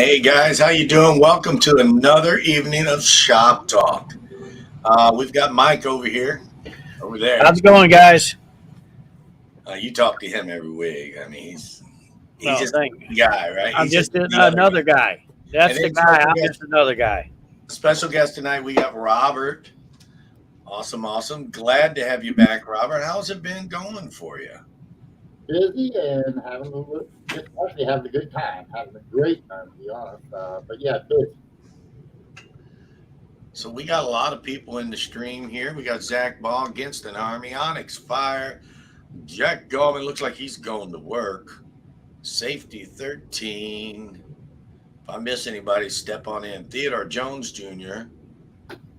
Hey guys, how you doing? Welcome to another evening of Shop Talk. We've got Mike over there. How's it going, guys? You talk to him every week. I mean, he's No, just thank you. the guy, right? I'm He's just just the other another guy. guy. And That's the then guy. I'm just another guy. special guest tonight. We got Robert. Awesome, awesome. Glad to have you back, Robert. How's it been going for you? Busy and just actually having a good time, having a great time to be honest. But yeah, busy. So we got a lot of people in the stream here. We got Zach Ball against an Army, Onyx Fire, Jack Gorman looks like he's going to work. Safety 13. If I miss anybody, step on in. Theodore Jones Jr.,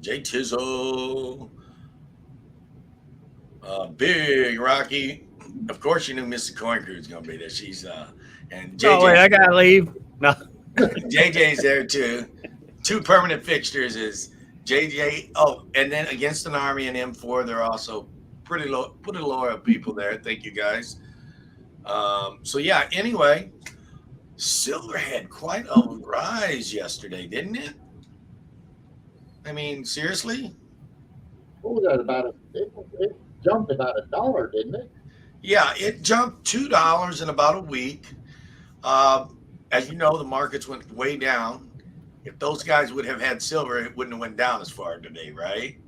Jay Tizzle, Big Rocky. Of course, you knew Mr. Coin Crew was going to be there. She's and JJ. Oh wait, I gotta leave. No, JJ's there too. Two permanent fixtures is JJ. Oh, and then against an Army and M4, they're also pretty loyal people there. Thank you guys. So yeah. Anyway, silver had quite a rise yesterday, didn't it? I mean, seriously? What was that about? It jumped about $1, didn't it? Yeah, it jumped $2 in about a week. As you know, the markets went way down. If those guys would have had silver, it wouldn't have went down as far today, right?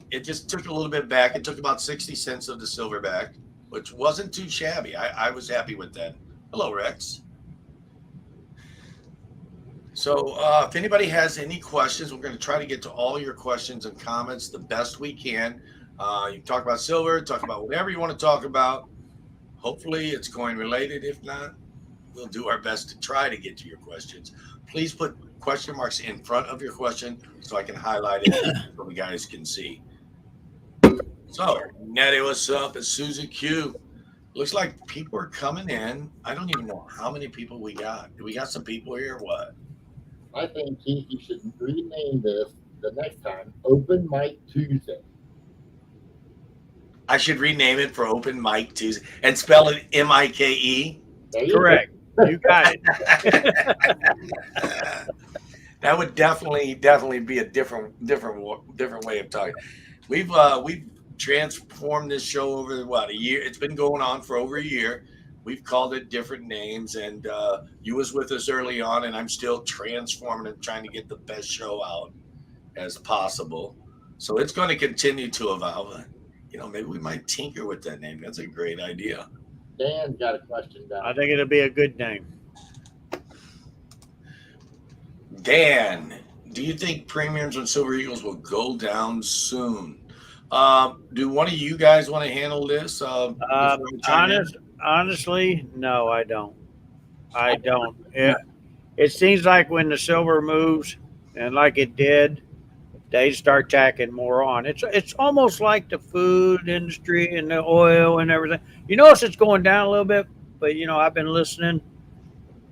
It just took a little bit back. It took about 60 cents of the silver back, which wasn't too shabby. I was happy with that. Hello, Rex. So if anybody has any questions, we're going to try to get to all your questions and comments the best we can. You can talk about silver, talk about whatever you want to talk about. Hopefully it's coin related. If not, we'll do our best to try to get to your questions. Please put question marks in front of your question so I can highlight it so the guys can see. So, Nettie, what's up? It's Susie Q. Looks like people are coming in. I don't even know how many people we got. Do we got some people here or what? I think he should rename this the next time Open Mic Tuesday. I should rename it for Open Mic Tuesday and spell it Mike. correct. You got it. That would definitely be a different way of talking. We've transformed this show over a year. It's been going on for over a year. We've called it different names, and you was with us early on, and I'm still transforming and trying to get the best show out as possible. So it's going to continue to evolve. Maybe we might tinker with that name. That's a great idea. Dan's got a question down. I think it'll be a good name. Dan, do you think premiums on Silver Eagles will go down soon? Do one of you guys want to handle this? Honestly, no, I don't. I don't. It seems like when the silver moves, and like it did, they start tacking more on. It's almost like the food industry and the oil and everything. You notice it's going down a little bit, but I've been listening.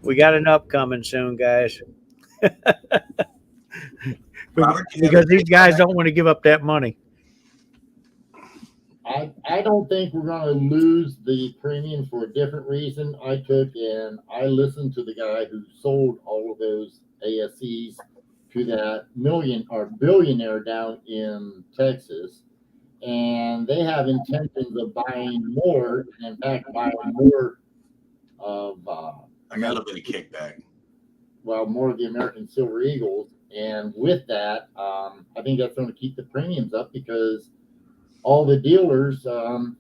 We got an up coming soon, guys. Robert, Because these guys don't want to give up that money. I don't think we're going to lose the premium for a different reason. I listened to the guy who sold all of those ASCs to that billionaire down in Texas, and they have intentions of buying more. In fact, buying more of I got a little bit of kickback. Well, more of the American Silver Eagles, and with that, I think that's going to keep the premiums up because all the dealers, I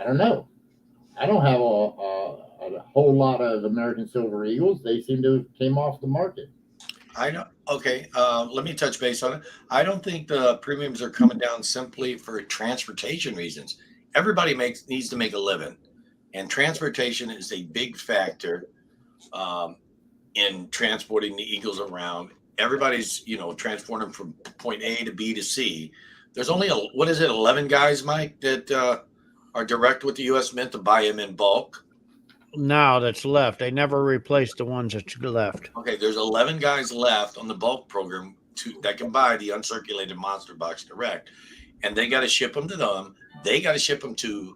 don't know. I don't have a whole lot of American Silver Eagles. They seem to have came off the market. I know. Okay, let me touch base on it. I don't think the premiums are coming down simply for transportation reasons. Everybody needs to make a living, and transportation is a big factor in transporting the Eagles around. Everybody's transporting from point A to B to C. There's only 11 guys, Mike, that are direct with the U.S. Mint to buy them in bulk. No, that's left. They never replaced the ones that left. Okay, there's 11 guys left on the bulk program that can buy the uncirculated monster box direct, and they got to ship them to them. They got to ship them to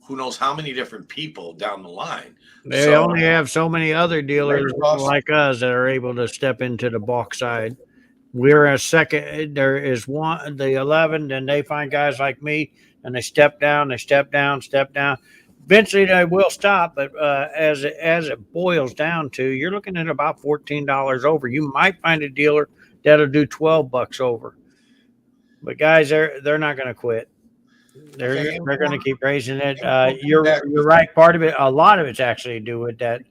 who knows how many different people down the line. They So only have so many other dealers Right across- like us that are able to step into the bulk side. We're a second. There is one, the 11, then they find guys like me, and they step down, step down. Eventually, they will stop, but as it boils down to, you're looking at about $14 over. You might find a dealer that'll do $12 over, but guys, they're not going to quit. They're going to keep raising it. You're right. Part of it, a lot of it's actually to do with that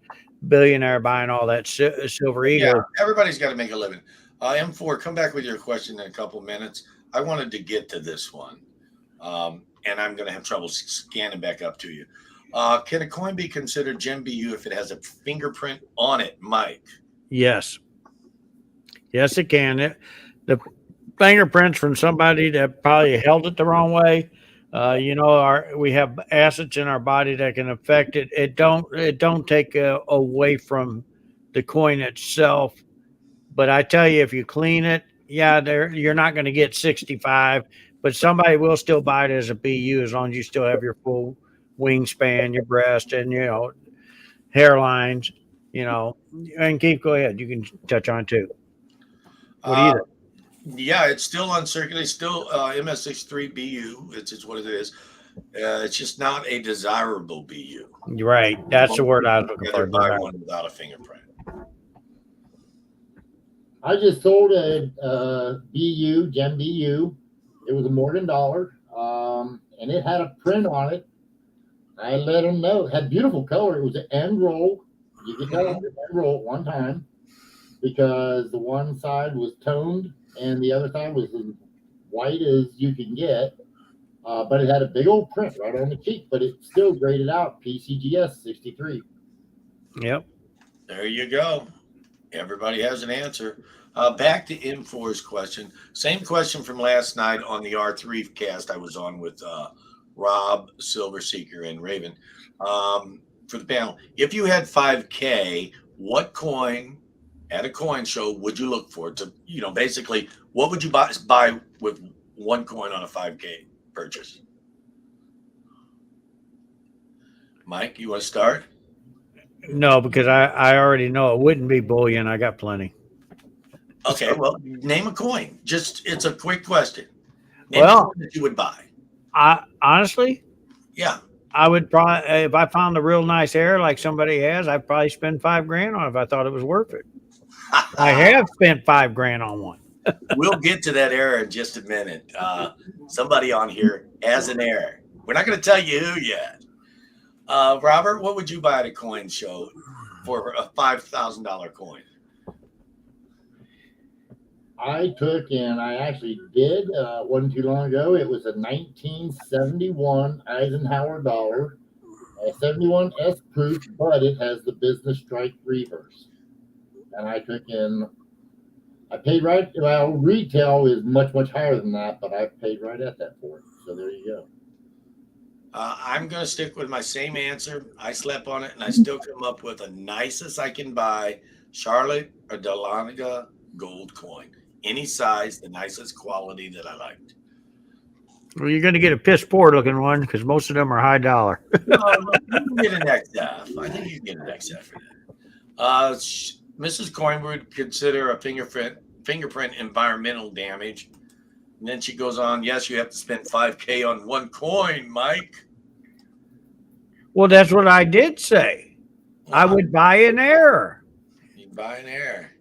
billionaire buying all that Silver Eagle. Yeah, everybody's got to make a living. M4, come back with your question in a couple minutes. I wanted to get to this one, and I'm going to have trouble scanning back up to you. Can a coin be considered Gem BU if it has a fingerprint on it, Mike? Yes. Yes, it can. The fingerprints from somebody that probably held it the wrong way. We have acids in our body that can affect it. It don't take away from the coin itself. But I tell you, if you clean it, you're not going to get 65, but somebody will still buy it as a BU as long as you still have your full wingspan, your breast, and hairlines, and Keith, go ahead. You can touch on it too. What do you think? Yeah, it's still uncirculated, still MS63 BU. It's what it is. It's just not a desirable BU. Right. That's the word I was looking for. Buy one without a fingerprint. I just sold a BU, Gem BU. It was a Morgan dollar, and it had a print on it. I let them know. It had beautiful color. It was an end roll. You could tell it was an end roll at one time because the one side was toned and the other side was as white as you can get. But it had a big old print right on the cheek, but it still graded out PCGS 63. Yep. There you go. Everybody has an answer. Back to M4's question. Same question from last night on the R3 cast I was on with Rob, Silver Seeker, and Raven for the panel. If you had 5K, what coin at a coin show would you look for? To basically, what would you buy with one coin on a 5K purchase? Mike, you want to start? No, because I already know it wouldn't be bullion. I got plenty. Okay, well, name a coin. It's a quick question. Name a coin that you would buy. I honestly, yeah, I would probably, if I found a real nice air like somebody has, I'd probably spend $5,000 on it if I thought it was worth it. I have spent $5,000 on one. We'll get to that error in just a minute. Somebody on here has an error. We're not going to tell you who yet. Robert, what would you buy at a coin show for a $5,000 coin? I took, and I actually did, wasn't too long ago. It was a 1971 Eisenhower dollar, 71S proof, but it has the business strike reverse. And I took in, I paid right, well, retail is much, much higher than that, but I paid right at that for it. So there you go. I'm going to stick with my same answer. I slept on it, and I still come up with the nicest I can buy Charlotte or Dahlonega gold coin. Any size, the nicest quality that I liked. Well, you're going to get a piss poor looking one because most of them are high dollar. No, you can get an XF. I think you can get an XF for that. Mrs. Coin would consider a fingerprint environmental damage. And then she goes on, yes, you have to spend $5K on one coin, Mike. Well, that's what I did say. I would buy an error. You'd buy an error.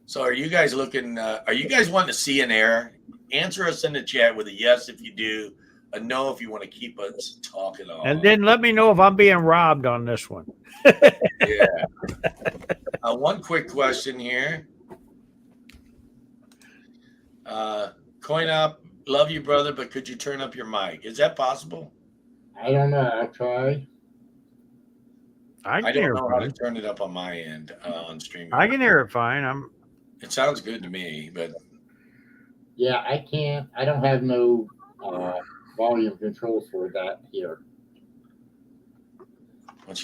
So are you guys looking, are you guys wanting to see an error? Answer us in the chat with a yes if you do, a no if you want to keep us talking on. And then let me know if I'm being robbed on this one. Yeah. One quick question here. Coin up, love you, brother, but could you turn up your mic? Is that possible? I don't know. I'll try. I don't know how to turn it up on my end on streaming. I can hear it fine. It sounds good to me, but yeah, I can't. I don't have no volume controls for that here.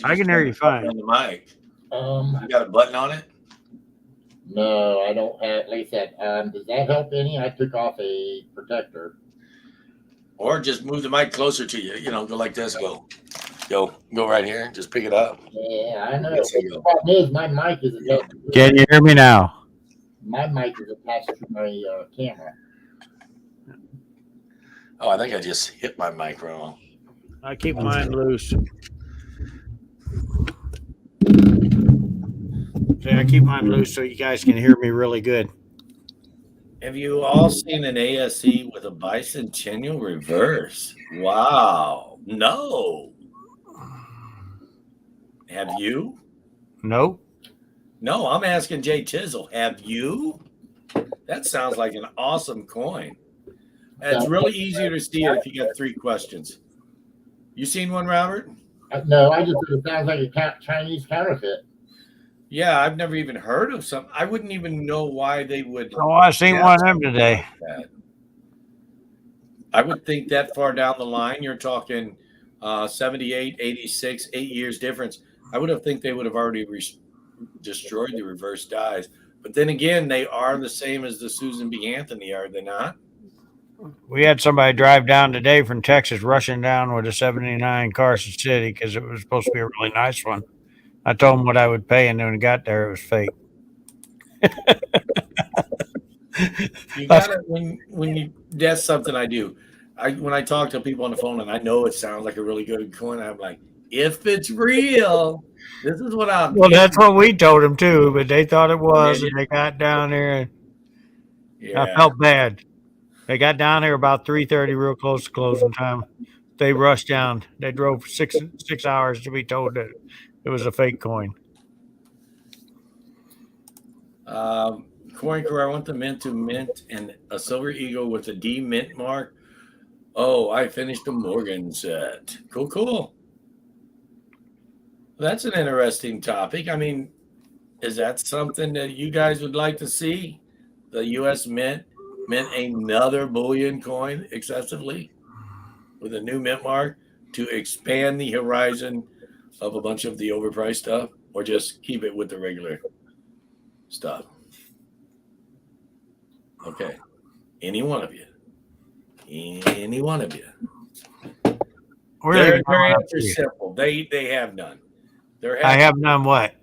I can hear you fine on the mic. You got a button on it? No, I don't have. Like I said, does that help any? I took off a protector. Or just move the mic closer to you. Go like this. Go. Go right here. Just pick it up. Yeah, I know. Yes, But you the go. problem is my mic is attached. Can you hear me now? My mic is attached to my camera. Oh, I think I just hit my mic wrong. I keep mine loose. See, I keep mine loose so you guys can hear me really good. Have you all seen an ASE with a bicentennial reverse? Wow. No. Have you? Nope. No, I'm asking Jay Chisel. Have you? That sounds like an awesome coin. It's really easier to see it if you got 3 questions. You seen one, Robert? No, I just it sounds like a Chinese counterfeit. Yeah, I've never even heard of some. I wouldn't even know why they would. Oh, I seen one of them today. That. I would think that far down the line, you're talking 78, 86, 8 years difference. I would have think they would have already destroyed the reverse dies. But then again, they are the same as the Susan B. Anthony, are they not? We had somebody drive down today from Texas rushing down with a 79 Carson City because it was supposed to be a really nice one. I told him what I would pay, and then when he got there, it was fake. You gotta when you that's something I do. When I talk to people on the phone and I know it sounds like a really good coin, I'm like, if it's real, this is what I'll Well, give that's you. what we told them too, but they thought it was, and they got down there, and I Yeah. felt bad. They got down there about 3:30, real close to closing time. They rushed down. They drove 6 hours to be told that it was a fake coin. Coin Crew, I want the mint to mint and a silver eagle with a D mint mark. Oh, I finished a Morgan set. Cool. That's an interesting topic. I mean, is that something that you guys would like to see? The U.S. mint another bullion coin excessively with a new mint mark to expand the horizon of a bunch of the overpriced stuff, or just keep it with the regular stuff? Okay. Any one of you. Their answer's simple. They have none. I have none what?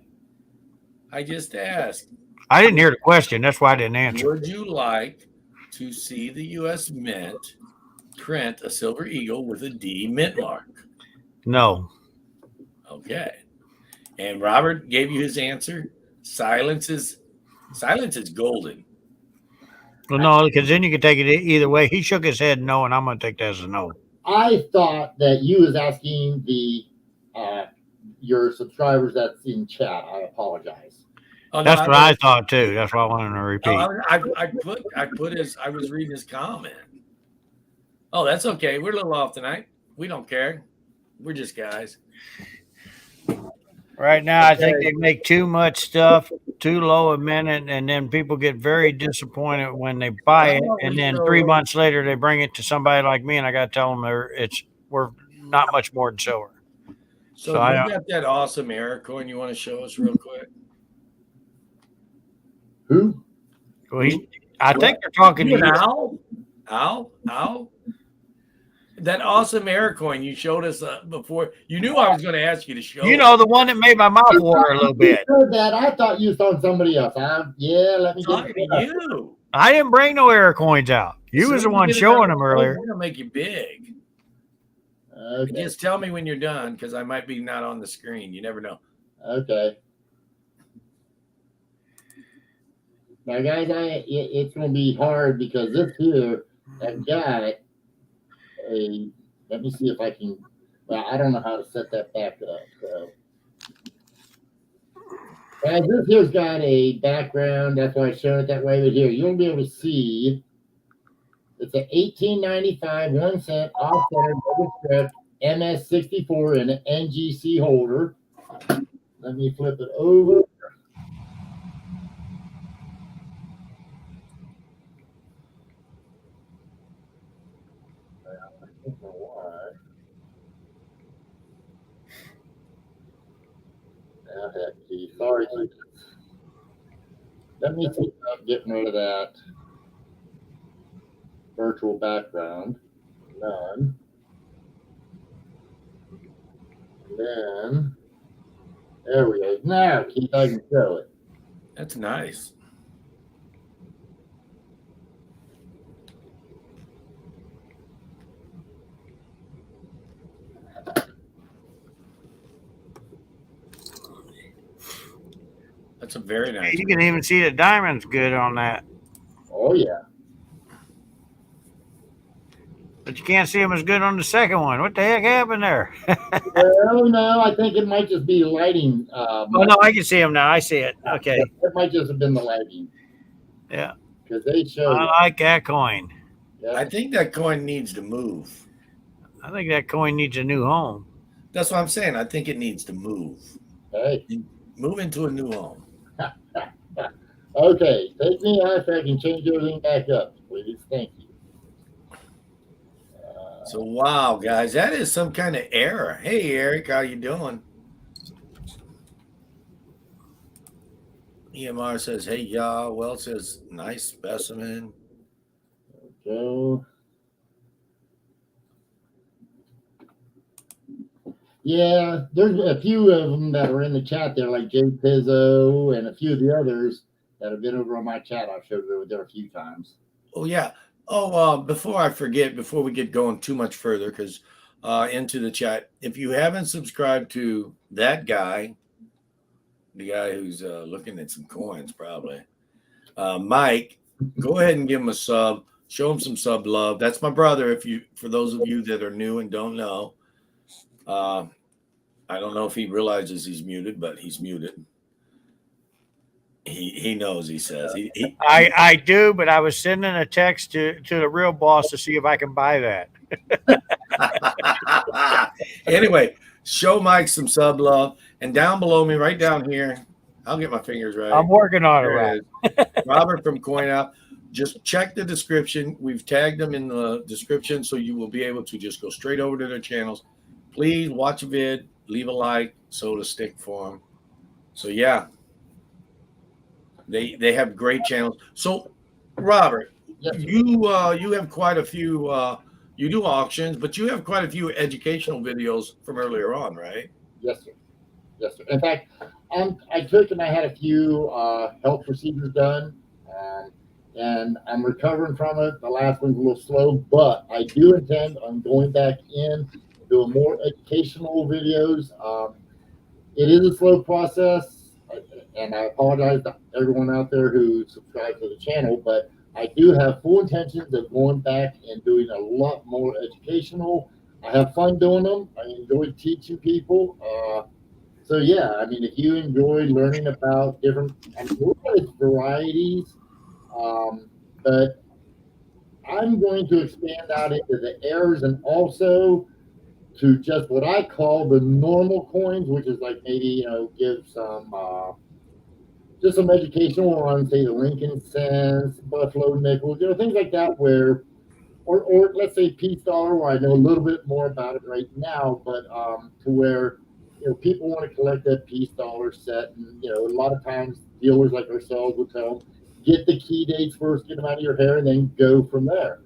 I just asked. I didn't hear the question. That's why I didn't answer. Would you like to see the U.S. Mint print a silver eagle with a D mint mark? No. Okay. And Robert gave you his answer. Silence is golden. Well, no, because then you could take it either way. He shook his head no, and I'm going to take that as a no. I thought that you was asking the your subscribers that's in chat. I apologize. Oh, that's what I thought too. That's what I wanted to repeat. I put his. I was reading his comment. Oh, that's okay. We're a little off tonight. We don't care. We're just guys. Right now, I think they make too much stuff, too low a minute, and then people get very disappointed when they buy it, and then 3 months later they bring it to somebody like me, and I got to tell them we're not much more than silver. So you got that awesome error coin you want to show us real quick? Who? Well, I think they're talking to you. Al? That awesome error coin you showed us before. You knew I was going to ask you to show. You know, the one that made my mouth water a little bit. That I thought you was on somebody else. Let me talking to you. I didn't bring no error coins out. You was the one showing them earlier. We're going to make you big. Okay. Just tell me when you're done, because I might be not on the screen. You never know. Okay. Now, guys, it's going to be hard because this here, I've got let me see if I can, well, I don't know how to set that back up. So, guys, this here's got a background. That's why I showed it that way. But here, you'll be able to see it's an 1895 1 cent off-center double strip MS64 in an NGC holder. Let me flip it over. I don't know why. Sorry. Let me see if I'm getting rid of that virtual background. None. then there we go. Now, Keith, I can show it. That's nice. That's a very nice. You can even see the diamonds good on that, Oh yeah. but you can't see them as good on the second one. What the heck happened there? Well, no, I think it might just be lighting. Oh no, I can see them now. I see it. Okay. It might just have been the lighting. Yeah. Because they show. I like that coin. Yeah. I think that coin needs to move. I think that coin needs a new home. That's what I'm saying. I think it needs to move. Hey. Move into a new home. Okay, take me off. I can change everything back up, please. Thank you. So wow, guys, that is some kind of error. Hey, Eric, how you doing? EMR says, "Hey, y'all." Well says, "Nice specimen." So, yeah, there's a few of them that are in the chat there, like Jay Pizzo and a few of the others that have been over on my chat. I've showed over there a few times. Oh yeah. Oh, before I forget, before we get going too much further, because into the chat, if you haven't subscribed to that guy, the guy who's looking at some coins, probably, Mike, go ahead and give him a sub. Show him some sub love. That's my brother. For those of you that are new and don't know, I don't know if he realizes he's muted, but he's muted. He knows. He says I do, but I was sending a text to the real boss to see if I can buy that. Anyway, show Mike some sub love, and down below me, right down here, I'll get my fingers right. I'm working on it. Right. Robert from Coin Out. Just check the description. We've tagged them in the description, so you will be able to just go straight over to their channels. Please watch a vid, leave a like, so to stick for them. So yeah, they have great channels. So Robert, Yes. you have quite a few. You do auctions, but you have quite a few educational videos from earlier on, right? Yes, sir. Yes, sir. In fact, I took and I had a few health procedures done, and I'm recovering from it. The last one's a little slow, but I do intend on going back in, doing more educational videos. It is a slow process, and I apologize to everyone out there who subscribes to the channel, but I do have full intentions of going back and doing a lot more educational. I have fun doing them. I enjoy teaching people. So yeah, I mean, if you enjoy learning about different varieties, but I'm going to expand out into the errors and also to just what I call the normal coins, which is like maybe, give some, just some educational on, say, the Lincoln cents, Buffalo nickels, things like that where, or let's say peace dollar, where I know a little bit more about it right now, but to where, people want to collect that peace dollar set. And, a lot of times dealers like ourselves will tell them, get the key dates first, get them out of your hair, and then go from there.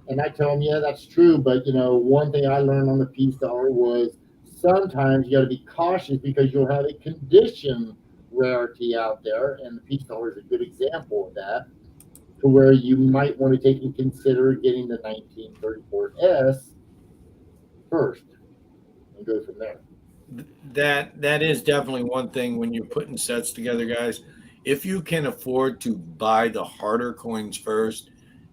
And I tell them, yeah, that's true. But, one thing I learned on the peace dollar was sometimes you got to be cautious because you'll have a condition rarity out there. And the peace dollar is a good example of that, to where you might want to take and consider getting the 1934S first and go from there. That is definitely one thing when you're putting sets together, guys. If you can afford to buy the harder coins first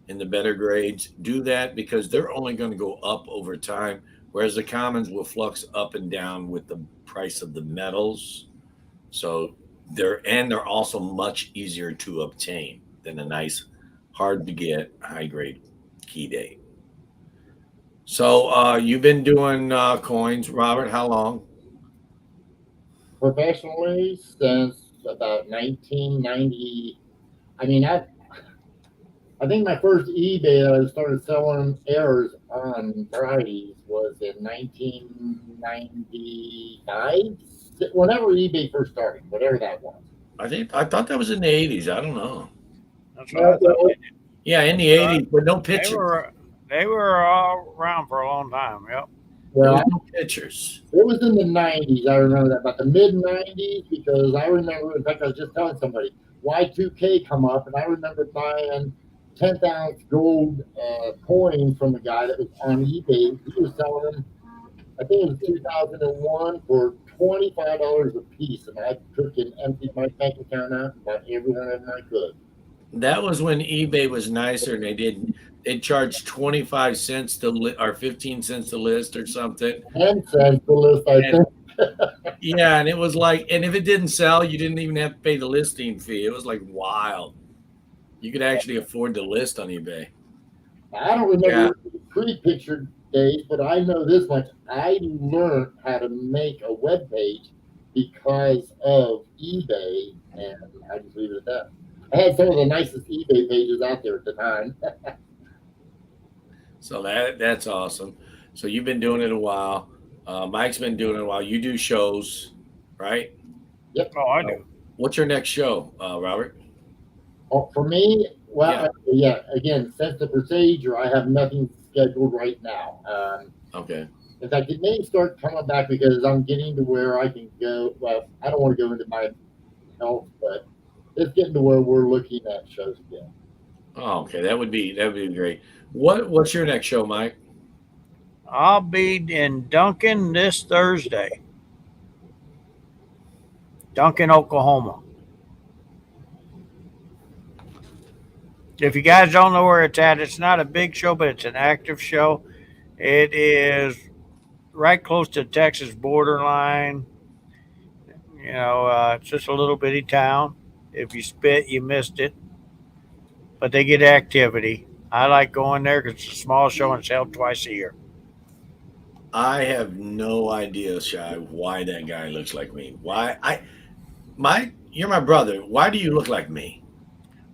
in the better grades, do that, because they're only going to go up over time, whereas the commons will flux up and down with the price of the metals. So they're also much easier to obtain than a nice, hard to get, high grade key date. So you've been doing coins, Robert, how long? Professionally since about 1990. I mean, I think my first eBay that I started selling errors on varieties was in 1995. Whenever eBay first started, whatever that was. I thought that was in the 80s. I don't know. That's what I thought. Yeah, in the 80s, but no pictures. They were all around for a long time. Yep. There Well, was no pictures. it was in the 90s. I remember that, about the mid 90s, because I remember, in fact, I was just telling somebody, Y2K come up, and I remember buying 10th ounce gold coins from a guy that was on eBay. He was selling them, I think it was 2001, for $25 a piece. And I took and emptied my bank account out and bought every one of them I could. That was when eBay was nicer, and they charged 25 cents or 15 cents to list or something. 10 cents the list, I And think. yeah, and it was like, and if it didn't sell, you didn't even have to pay the listing fee. It was like wild. You could actually afford to list on eBay. I don't remember the pre-pictured days, but I know this much. I learned how to make a web page because of eBay, and I just leave it at that. I had some of the nicest eBay pages out there at the time. So that's awesome. So you've been doing it a while. Mike's been doing it a while. You do shows, right? Yep. Oh, I do. What's your next show, Robert? Oh, for me, well, Yeah. again, since the procedure, I have nothing scheduled right now. Okay. In fact, it may start coming back because I'm getting to where I can go. Well, I don't want to go into my health, but it's getting to where we're looking at shows again. Oh, okay. That would be great. What's your next show, Mike? I'll be in Duncan this Thursday. Duncan, Oklahoma. If you guys don't know where it's at, it's not a big show, but it's an active show. It is right close to the Texas borderline. You know, it's just a little bitty town. If you spit, you missed it. But they get activity. I like going there because it's a small show and it's held twice a year. I have no idea, Shy, why that guy looks like me. Mike, you're my brother. Why do you look like me?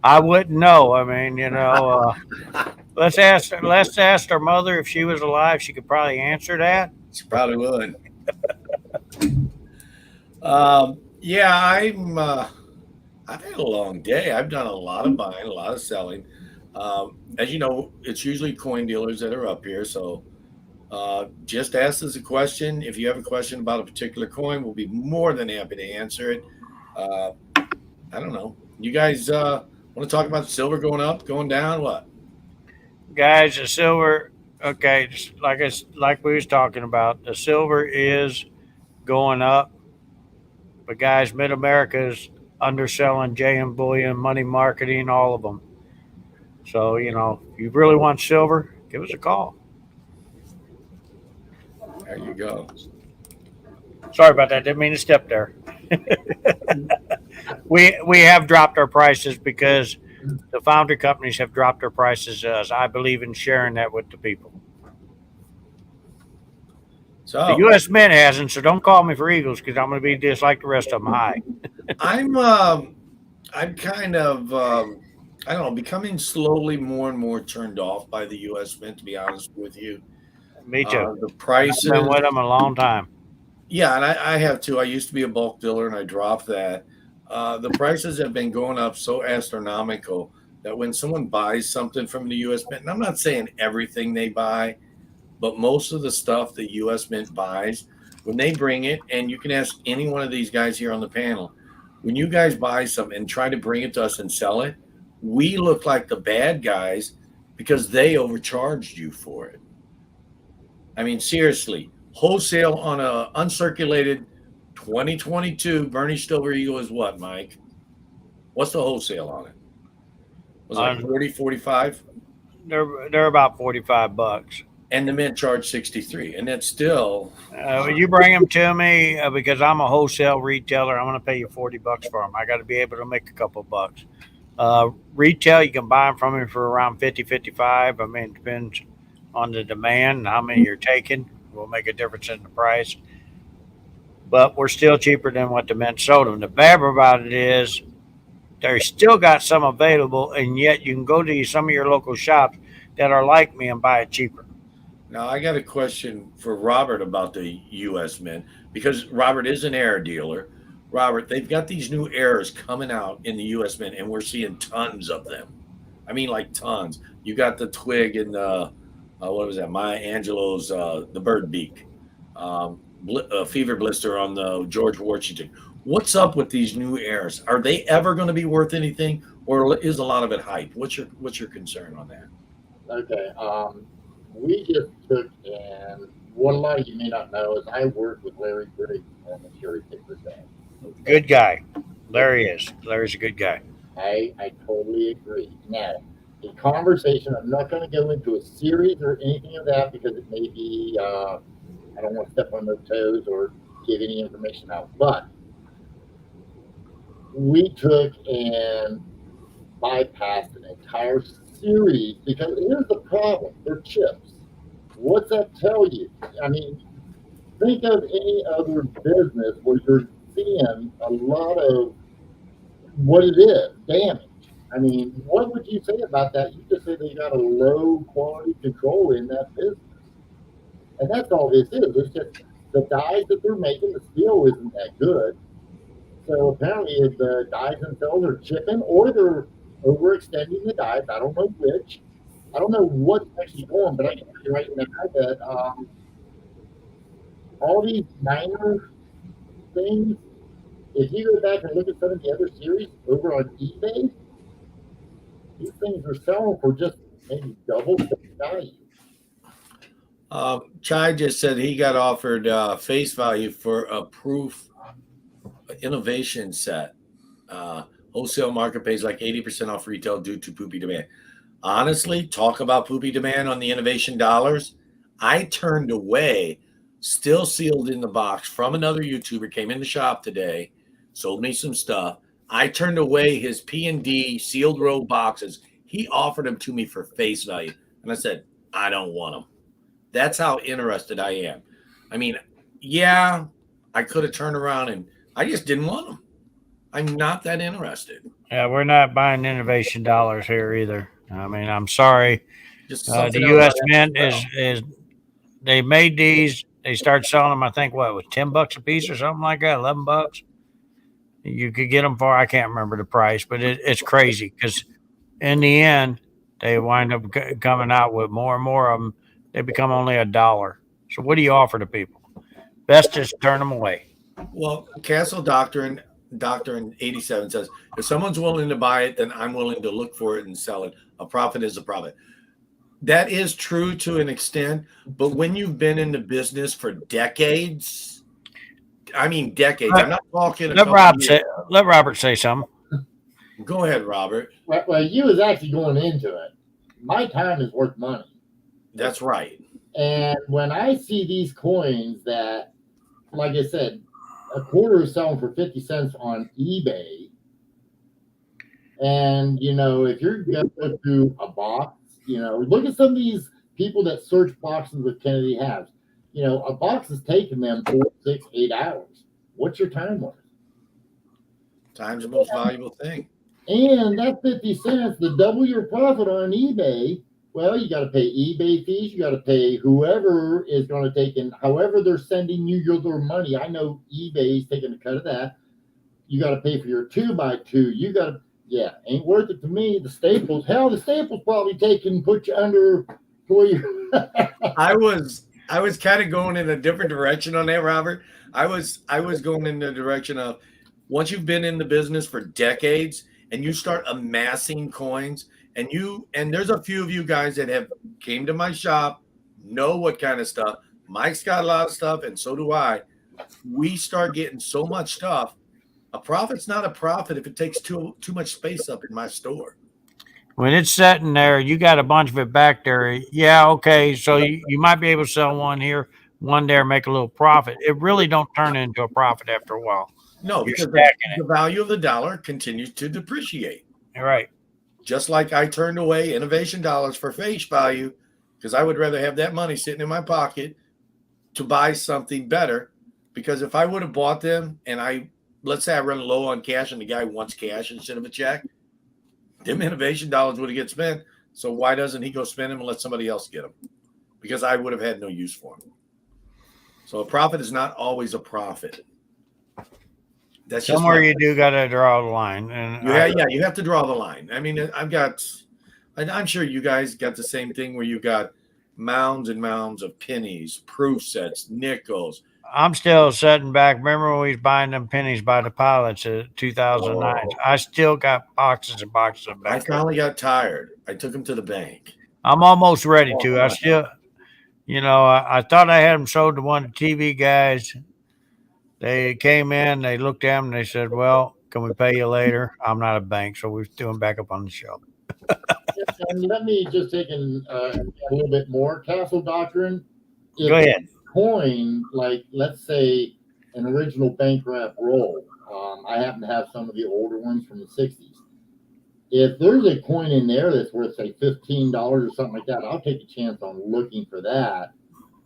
I wouldn't know. I mean, you know, let's ask her mother if she was alive. She could probably answer that. She probably would. Yeah, I've had a long day. I've done a lot of buying, a lot of selling. As you know, it's usually coin dealers that are up here. So just ask us a question. If you have a question about a particular coin, we'll be more than happy to answer it. I don't know. You guys want to talk about silver going up, going down? What? Guys, the silver, okay, just like we was talking about, the silver is going up. But guys, Mid America's underselling JM Bullion, money marketing, all of them. So, you know, if you really want silver, give us a call. There you go. Sorry about that. Didn't mean to step there. we have dropped our prices because the founder companies have dropped their prices as I believe in sharing that with the people. So The U.S. Mint hasn't, so don't call me for Eagles because I'm going to be just like the rest of them high. I'm kind of I don't know, becoming slowly more and more turned off by the U.S. Mint. To be honest with you, Me too. the prices. I've been with them a long time. Yeah, and I have too. I used to be a bulk dealer, and I dropped that. The prices have been going up so astronomical that when someone buys something from the U.S. Mint, and I'm not saying everything they buy, but most of the stuff the U.S. Mint buys, when they bring it, and you can ask any one of these guys here on the panel, when you guys buy something and try to bring it to us and sell it, we look like the bad guys because they overcharged you for it. I mean, seriously, wholesale on a uncirculated 2022 Bernie Silver Eagle is what, Mike? What's the wholesale on it? Was it like 40, 45? They're about $45. And the mint charged 63, and that's still. You bring them to me because I'm a wholesale retailer. I'm going to pay you $40 for them. I got to be able to make a couple bucks. Retail, you can buy them from me for around 50, 55. I mean, it depends on the demand and how many you're taking. Will make a difference in the price. But we're still cheaper than what the mint sold them. The bad about it is they still got some available, and yet you can go to some of your local shops that are like me and buy it cheaper. Now, I got a question for Robert about the U.S. Mint because Robert is an air dealer. Robert, they've got these new airs coming out in the U.S. Mint, and we're seeing tons of them. I mean, like tons. You got the twig and the, what was that, Maya Angelou's, the bird beak. fever blister on the George Washington. What's up with these new heirs? Are they ever going to be worth anything, or is a lot of it hype? What's your concern on that? Okay. We just took, and what a lot of you may not know is I work with Larry Briggs on the Cherry Picker Day. Good guy. Larry is. Larry's a good guy. I totally agree. Now, the conversation, I'm not going to go into a series or anything of that because it may be, I don't want to step on their toes or give any information out. But we took and bypassed an entire series because here's the problem: they're chips. What's that tell you? I mean, think of any other business where you're seeing a lot of what it is damage. I mean, what would you say about that? You just say they got a low quality control in that business, and that's all this is. It's just the dies that they're making. The steel isn't that good, so apparently the dies themselves are chipping or they're overextending the dies. I don't know which. I don't know what's actually going, but I can tell you right now that all these minor things, if you go back and look at some of the other series over on eBay, these things are selling for just maybe double the value. Chai just said he got offered face value for a proof innovation set. Wholesale market pays like 80% off retail due to poopy demand. Honestly, talk about poopy demand on the innovation dollars. I turned away, still sealed in the box, from another YouTuber, came in the shop today, sold me some stuff. I turned away his P&D sealed row boxes. He offered them to me for face value. And I said, I don't want them. That's how interested I am. I mean, yeah, I could have turned around and I just didn't want them. I'm not that interested. Yeah, we're not buying innovation dollars here either. I mean, I'm sorry. Just The something else U.S. I have Mint to sell. is they made these. They started selling them. I think what was $10 a piece or something like that, $11. You could get them for, I can't remember the price, but it's crazy because in the end they wind up coming out with more and more of them. They become only $1. So what do you offer to people? Best just turn them away. Well, Castle Doctrine 87 says, if someone's willing to buy it, then I'm willing to look for it and sell it. A profit is a profit. That is true to an extent, but when you've been in the business for decades, I mean decades. I'm not talking. Let Robert say something. Go ahead, Robert. Well, you was actually going into it. My time is worth money. That's right. And when I see these coins that, like I said, a quarter is selling for 50 cents on eBay, and if you're going to go through a box, look at some of these people that search boxes that Kennedy has. A box is taking them 4, 6, 8 hours. What's your time worth? Time's the most valuable thing. And that 50 cents, to double your profit on eBay, well, you got to pay eBay fees. You got to pay whoever is going to take in, however they're sending you their money. I know eBay's taking a cut of that. You got to pay for your 2x2. You got to, ain't worth it to me. The Staples, hell, the Staples probably put you under for you. I was kind of going in a different direction on that, Robert. I was going in the direction of once you've been in the business for decades and you start amassing coins, and there's a few of you guys that have came to my shop, know what kind of stuff. Mike's got a lot of stuff, and so do I. We start getting so much stuff. A profit's not a profit if it takes too much space up in my store. When it's sitting there, you got a bunch of it back there. Yeah, okay. So you might be able to sell one here, one there, make a little profit. It really don't turn into a profit after a while. No, You're because stacking the value of the dollar continues to depreciate. You're right. Just like I turned away innovation dollars for face value because I would rather have that money sitting in my pocket to buy something better. Because if I would have bought them and let's say I run low on cash and the guy wants cash instead of a check, them innovation dollars would have get spent. So why doesn't he go spend them and let somebody else get them? Because I would have had no use for them. So a profit is not always a profit. That's somewhere you do got to draw the line. And you have to draw the line. I mean, I'm sure you guys got the same thing where you got mounds and mounds of pennies, proof sets, nickels. I'm still sitting back. Remember when we was buying them pennies by the pilots in 2009? Oh, I still got boxes and boxes of I back. finally got tired. I took them to the bank. I'm almost ready Oh, to. I still, I thought I had them sold to one of the TV guys. They came in, they looked at them, and they said, "Well, can we pay you later?" I'm not a bank, so we threw them back up on the shelf. And let me just take a little bit more castle doctrine. If Go ahead. coin, like let's say an original bank wrap roll, I happen to have some of the older ones from the 60s. If there's a coin in there that's worth say $15 or something like that, I'll take a chance on looking for that.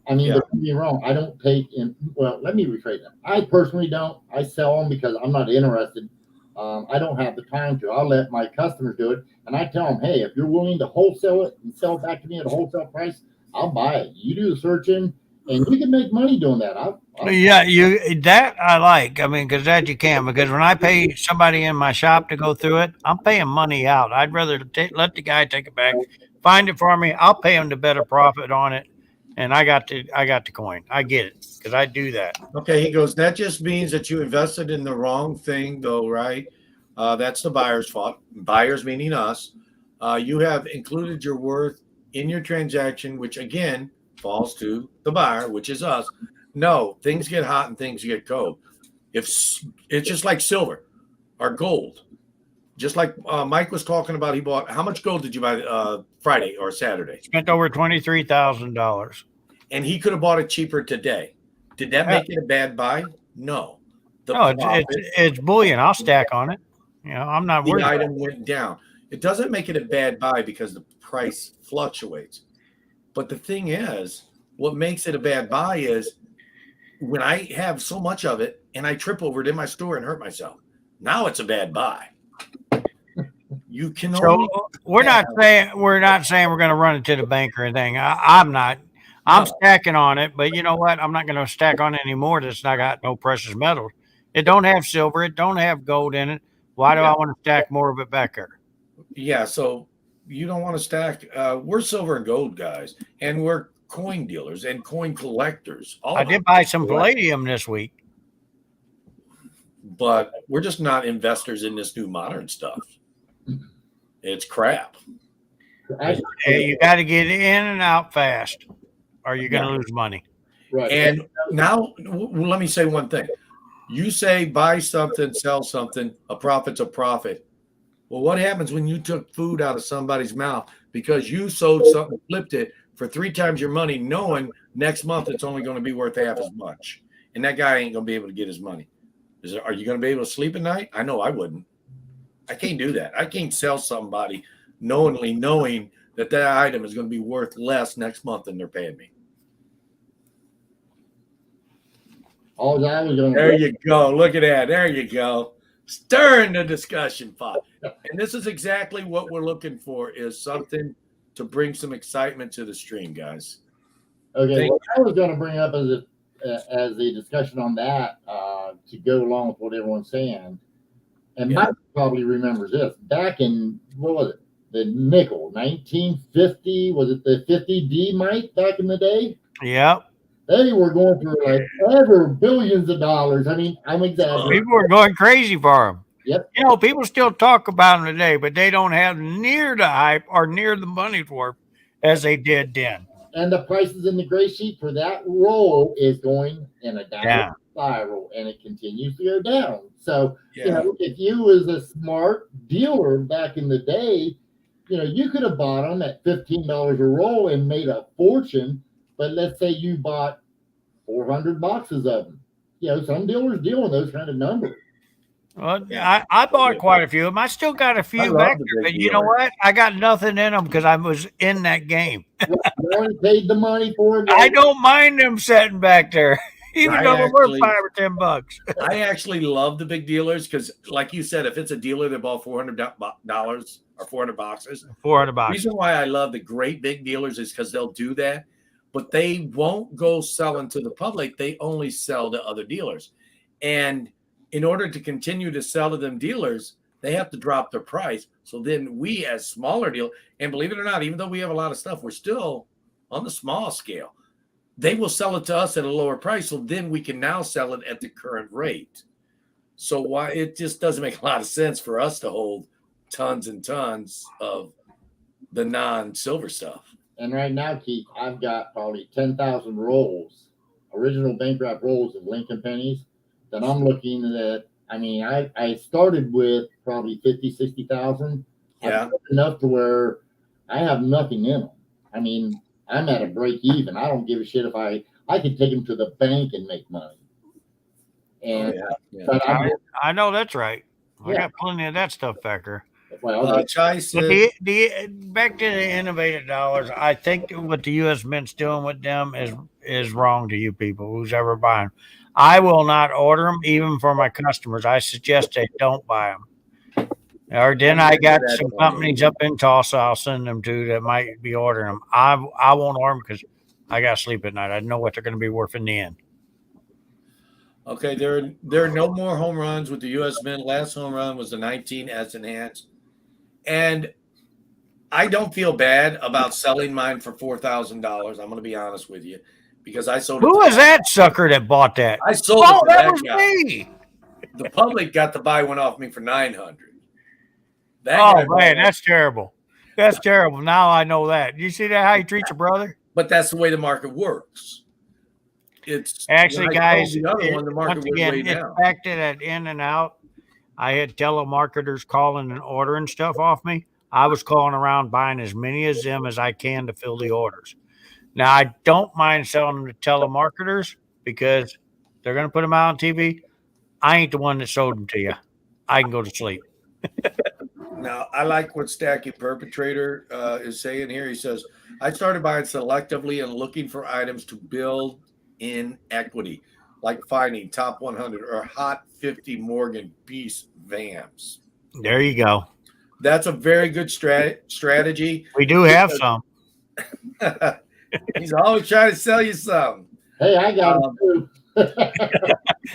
I mean, Yeah. don't get me wrong, I don't take in. Well, let me rephrase that. I personally don't. I sell them because I'm not interested. I don't have the time to. I'll let my customers do it, and I tell them, hey, if you're willing to wholesale it and sell it back to me at a wholesale price, I'll buy it. You do the searching, and you can make money doing that. Yeah, that I like. I mean, because that you can. Because when I pay somebody in my shop to go through it, I'm paying money out. I'd rather let the guy take it back, find it for me. I'll pay him the better profit on it, and I got the coin. I get it because I do that. Okay, he goes, that just means that you invested in the wrong thing, though, right? That's the buyer's fault. Buyers meaning us. You have included your worth in your transaction, which again falls to the buyer, which is us. No, things get hot and things get cold. If it's just like silver or gold, just like Mike was talking about, he bought. How much gold did you buy Friday or Saturday? Spent over $23,000. And he could have bought it cheaper today. Did that make it a bad buy? No. No, it's bullion. I'll stack on it. I'm not worried. The item went down. It doesn't make it a bad buy because the price fluctuates. But the thing is, what makes it a bad buy is when I have so much of it and I trip over it in my store and hurt myself. Now it's a bad buy. You can only. So we're not saying we're going to run it to the bank or anything. I'm not. I'm stacking on it, but you know what? I'm not going to stack on it anymore. That's not got no precious metals. It don't have silver. It don't have gold in it. Why do I want to stack more of it back there? Yeah, so you don't want to stack. We're silver and gold guys, and we're coin dealers and coin collectors. I did buy some palladium this week, but we're just not investors in this new modern stuff. It's crap. Hey, you got to get in and out fast, or you're going to lose money. Right. And now, let me say one thing. You say buy something, sell something, a profit's a profit. Well, what happens when you took food out of somebody's mouth because you sold something, flipped it for 3 times your money, knowing next month it's only going to be worth half as much, and that guy ain't going to be able to get his money? Are you going to be able to sleep at night? I know I wouldn't. I can't do that. I can't sell somebody knowing that that item is going to be worth less next month than they're paying me. There you go. Look at that. There you go. Stirring the discussion pot. And this is exactly what we're looking for, is something to bring some excitement to the stream, guys. Okay, what I was going to bring up as a discussion on that to go along with what everyone's saying, and Mike probably remembers this. Back in, what was it, the nickel, 1950, was it the 50D, Mike, back in the day? Yep. They were going for like ever billions of dollars. I mean, I'm exaggerating. People were going crazy for them. Yep. People still talk about them today, but they don't have near the hype or near the money's worth as they did then. And the prices in the gray sheet for that roll is going in a downward spiral, and it continues to go down. So, if you was a smart dealer back in the day, you could have bought them at $15 a roll and made a fortune. But let's say you bought 400 boxes of them. Some dealers deal in those kind of numbers. Well, I bought quite a few of them. I still got a few back there, but you know what? I got nothing in them because I was in that game. You already paid the money for it. I don't mind them sitting back there, even though they're worth $5 or $10. I actually love the big dealers because, like you said, if it's a dealer that bought $400 or 400 boxes, the reason why I love the great big dealers is because they'll do that, but they won't go selling to the public. They only sell to other dealers, and in order to continue to sell to them dealers, they have to drop their price. So then we, as smaller deal, and believe it or not, even though we have a lot of stuff, we're still on the small scale. They will sell it to us at a lower price, so then we can now sell it at the current rate. So why it just doesn't make a lot of sense for us to hold tons and tons of the non-silver stuff. And right now, Keith, I've got probably 10,000 rolls, original bank wrap rolls of Lincoln pennies that I'm looking at. I mean, I started with probably 50, 60,000. Yeah. Enough to where I have nothing in them. I mean, I'm at a break even. I don't give a shit if I could take them to the bank and make money. And but I know that's right. I Yeah. got plenty of that stuff back there. well, Chai But said, back to the innovative dollars, I think what the U.S. Mint's doing with them is wrong to you people who's ever buying. I will not order them even for my customers. I suggest they don't buy them. Or then I got some companies up in Tulsa I'll send them to that might be ordering them. I won't order them because I got to sleep at night. I know what they're going to be worth in the end. okay, there are no more home runs with the U.S. Mint. Last home run was the 19 S enhanced. And I don't feel bad about selling mine for $4,000. I'm going to be honest with you, because I sold it. Who was that sucker that bought that? I sold Oh, it to that was guy. me. The public got to buy one off me for $900. That Oh guy man, bought- that's terrible. That's terrible. Now I know that. You see that how you treat your brother? but that's the way the market works. It's Actually, when I sold guys, the other one, the market once went again, way it's down. back to that in and out. I had telemarketers calling and ordering stuff off me. I was calling around buying as many of them as I can to fill the orders. Now, I don't mind selling them to telemarketers because they're going to put them out on TV. I ain't the one that sold them to you. I can go to sleep. Now, I like what Stacking Perpetrator is saying here. He says, I started buying selectively and looking for items to build in equity, like finding top 100 or hot 50 Morgan Peace VAMs. There you go. That's a very good strategy. We do have some. He's always trying to sell you some. hey, I got them too.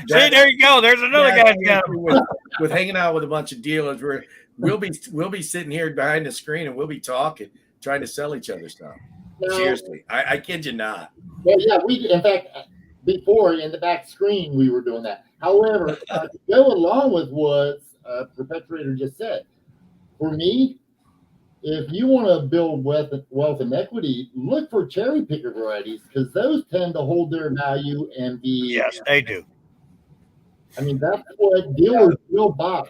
See, there you go. There's another guy. With hanging out with a bunch of dealers, we'll be sitting here behind the screen and we'll be talking, trying to sell each other stuff. Seriously, I kid you not. Yeah, we in fact before in the back screen we were doing that. However, to go along with what Perpetrator just said, for me, if you want to build wealth and equity, look for cherry picker varieties because those tend to hold their value and be. Yes, they do. I mean, that's what dealers will buy.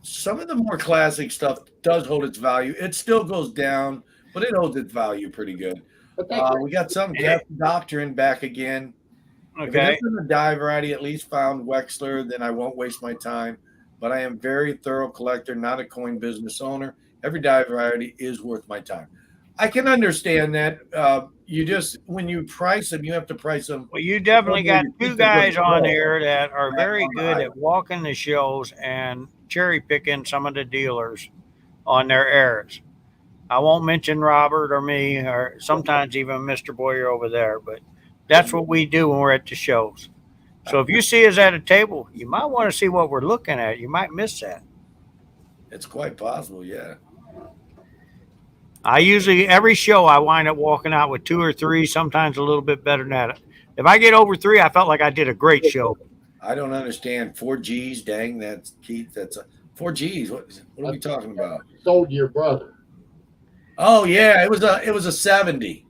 Some of the more classic stuff does hold its value. It still goes down, but it holds its value pretty good. But We got some Doctrine back again. If Okay. it isn't a die variety, at least found Wexler, then I won't waste my time. But I am a very thorough collector, not a coin business owner. Every die variety is worth my time. I can understand that. When you price them, you have to price them. Well, you definitely got two guys on here that are very good at walking the shows and cherry picking some of the dealers on their errors. I won't mention Robert or me or sometimes even Mr. Boyer over there, but that's what we do when we're at the shows. So if you see us at a table, you might want to see what we're looking at. You might miss that. It's quite possible, yeah. I usually, every show, I wind up walking out with 2 or 3, sometimes a little bit better than that. If I get over 3, I felt like I did a great show. I don't understand. 4Gs, dang, that's Keith. That's 4Gs. What are we talking about? sold your brother. Oh yeah, it was a 70.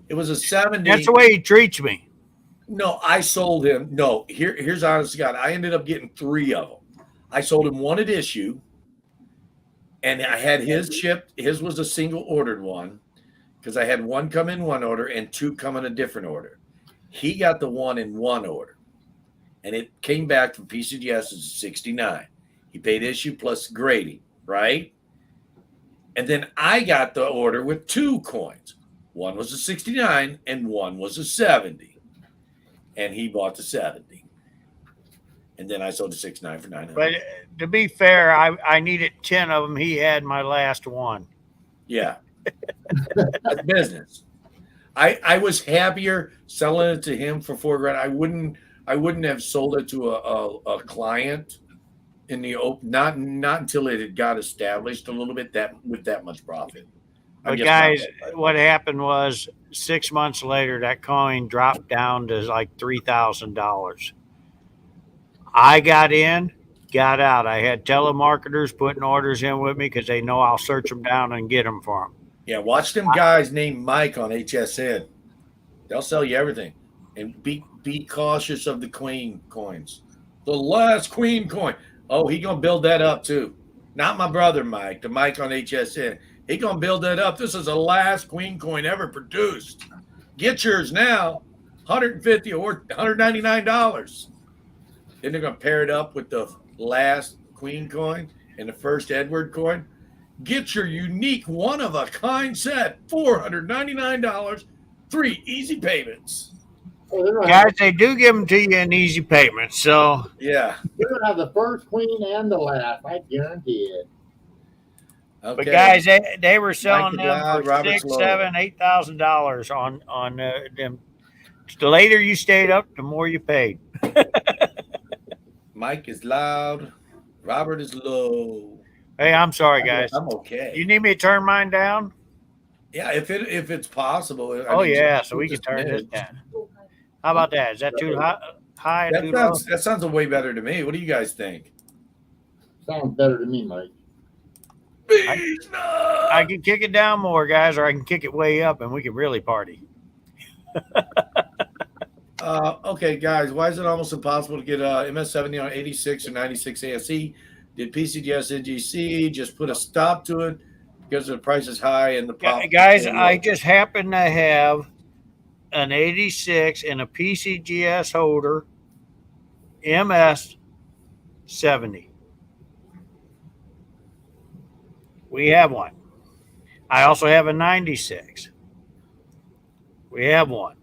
It was a 70. That's the way he treats me. No, I sold him. No, here's honest to God. I ended up getting 3 of them. I sold him one at issue, and I had his shipped. His was a single ordered one because I had one come in one order and 2 come in a different order. He got the one in one order, and it came back from PCGS as 69. He paid issue plus grading, right? And then I got the order with 2 coins. One was a 69 and one was a 70. And he bought the 70. And then I sold the 69 for 900. But to be fair, I needed 10 of them. He had my last one. Yeah. That's business. I was happier selling it to him for $4,000. I wouldn't have sold it to a client in the open, not until it had got established a little bit with that much profit. But guess guys, not. what happened was 6 months later, that coin dropped down to like $3,000. I got in, got out. I had telemarketers putting orders in with me because they know I'll search them down and get them for them. Yeah, watch them guys named Mike on HSN. They'll sell you everything. And be cautious of the queen coins. The last queen coin. Oh, he gonna build that up too. Not my brother Mike, the Mike on HSN. He gonna build that up. This is the last queen coin ever produced. Get yours now, $150 or $199. Then they're gonna pair it up with the last queen coin and the first Edward coin. Get your unique one-of-a-kind set, $499, 3 easy payments. Oh, they're gonna Guys, they do give them to you in easy payments. So Yeah. have the first queen and the last. I guarantee it. Okay. but guys, they were selling Mike them Loud, for Robert $6,000, Sloan. $7,000, $8,000 on them. The later you stayed up, the more you paid. Mike is loud. Robert is low. Hey, I'm sorry, guys. I'm okay. You need me to turn mine down? Yeah, if it's possible. Oh yeah, so we can just turn this manage. down. How about that? Is that too high and too low? That sounds way better to me. What do you guys think? Sounds better to me, Mike. I can kick it down more, guys, or I can kick it way up, and we can really party. Okay, guys, why is it almost impossible to get MS70 on 86 or 96 ASE? Did PCGS NGC just put a stop to it because the price is high and the pop? Guys, I just happen to have an 86 and a PCGS holder, MS70. We have one. I also have a 96. We have one.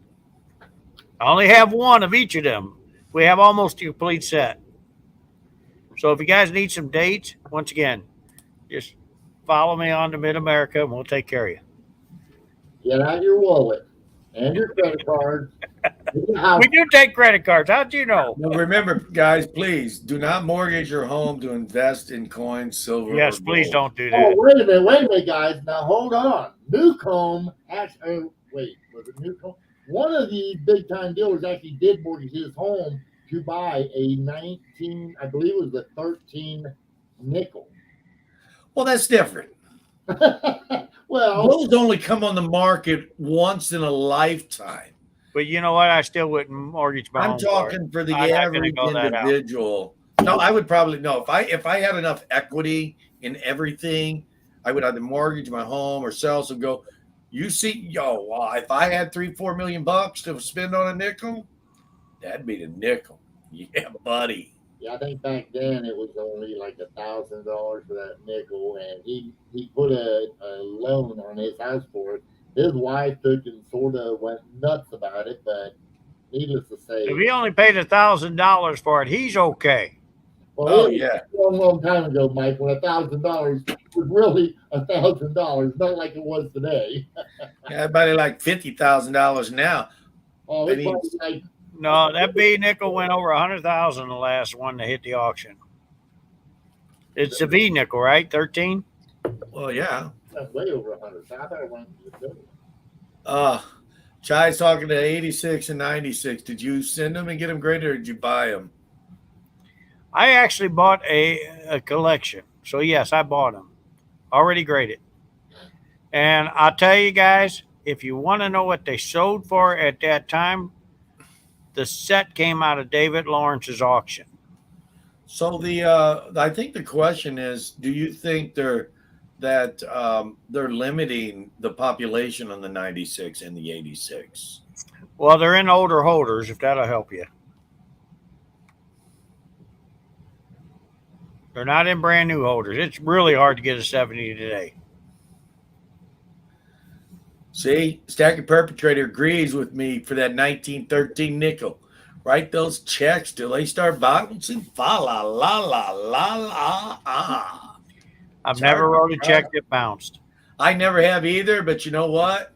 I only have one of each of them. We have almost a complete set. So if you guys need some dates, once again, just follow me on to Mid-America and we'll take care of you. Get out your wallet and your credit card. We do take credit cards. How'd you know? Now remember, guys, please do not mortgage your home to invest in coins, silver. Yes, or please gold. don't do Oh, that. wait a minute, guys. Now hold on. Newcomb actually, wait, was it Newcomb? One of these big time dealers actually did mortgage his home to buy a 19, I believe it was a 13 nickel. Well, that's different. Well, Those only come on the market once in a lifetime. But you know what? I still wouldn't mortgage my I'm home for it. talking for the I'm not gonna average go that out. individual. No, I would probably no. If I had enough equity in everything, I would either mortgage my home or sell some. Go, you see, if I had $3-4 million to spend on a nickel, that'd be the nickel. Yeah, buddy. yeah, I think back then it was only like $1,000 for that nickel, and he put a loan on his house for it. His wife took and sort of went nuts about it, but needless to say, If he only paid $1,000 for it, he's okay. well, Oh it was yeah. a long time ago, Mike, when $1,000 was really $1,000, not like it was today. Everybody like $50,000 now. Oh, I it's mean- probably like No, that B nickel went over 100,000 the last one that hit the auction. It's the V nickel, right? 13. Well, yeah. way over 100. I thought it went to Chai's talking to 86 and 96. Did you send them and get them graded, or did you buy them? I actually bought a collection. So, yes, I bought them. Already graded. And I'll tell you guys, if you want to know what they sold for at that time, the set came out of David Lawrence's auction. So I think the question is, do you think they're limiting the population on the 96 and the 86? Well, they're in older holders, if that'll help you. They're not in brand new holders. It's really hard to get a 70 today. See, Stacking Perpetrator agrees with me for that 1913 nickel. Write those checks till they start bouncing. Fa la la la la la ah. I've never wrote a check that bounced. I never have either, but you know what?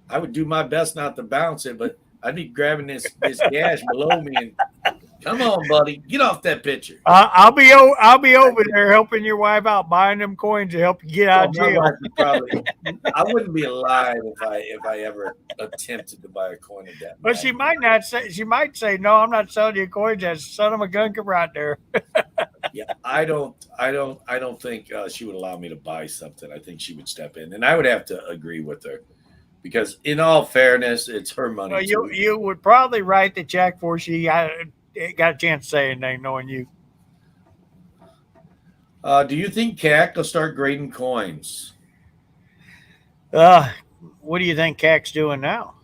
I would do my best not to bounce it, but I'd be grabbing this cash below me and Come on, buddy. Get off that picture. I'll be over there helping your wife out, buying them coins to help you get out Oh, of my jail. wife would probably. I wouldn't be alive if I ever attempted to buy a coin of that. But she might not say. She might say, "No, I'm not selling you coins. That son of a gun come right there." Yeah, I don't think she would allow me to buy something. I think she would step in, and I would have to agree with her because, in all fairness, it's her money. Well, too. you would probably write the check before she got a chance to say anything, knowing you. Do you think CAC will start grading coins? What do you think CAC's doing now?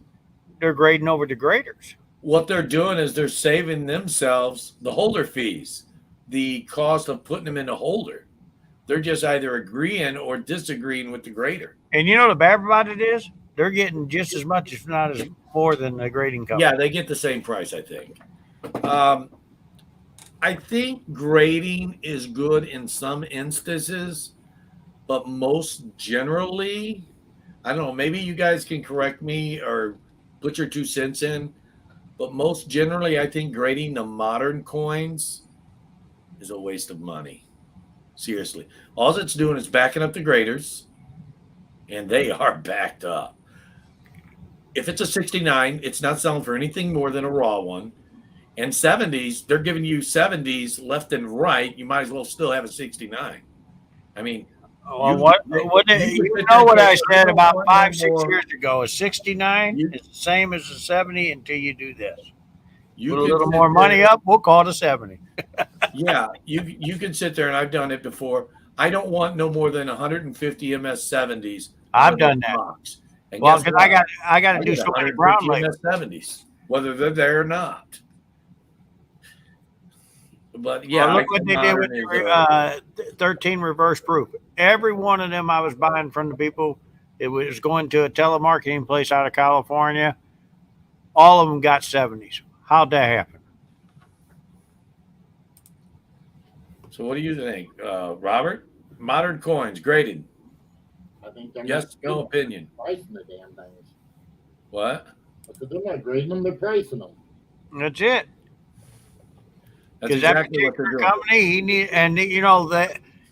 They're grading over the graders. What they're doing is they're saving themselves the holder fees, the cost of putting them in a holder. They're just either agreeing or disagreeing with the grader. And you know the bad about it is they're getting just as much, if not as more, than the grading company. Yeah, they get the same price, I think. I think grading is good in some instances, but most generally, I don't know, maybe you guys can correct me or put your 2 cents in, but most generally, I think grading the modern coins is a waste of money. Seriously. All it's doing is backing up the graders, and they are backed up. If it's a 69, it's not selling for anything more than a raw one. And 70s, they're giving you 70s left and right. You might as well still have a 69. I mean, well, you know what I said about 5-6 years ago? A 69 is the same as a 70 until you do this. Put a little more money up, we'll call it a 70. Yeah, you can sit there, and I've done it before. I don't want no more than 150 MS 70s. I've done that. And well, because I got to do so many brown MS 70s, whether they're there or not. But yeah, well, look what they did with the 13 reverse proof. Every one of them I was buying from the people, it was going to a telemarketing place out of California. All of them got 70s. How'd that happen? So what do you think, Robert? Modern coins graded. I think they're yes, no opinion. Pricing the damn things. What? I said they're not grading them; they're pricing them. That's it. That's exactly what they're doing. Company,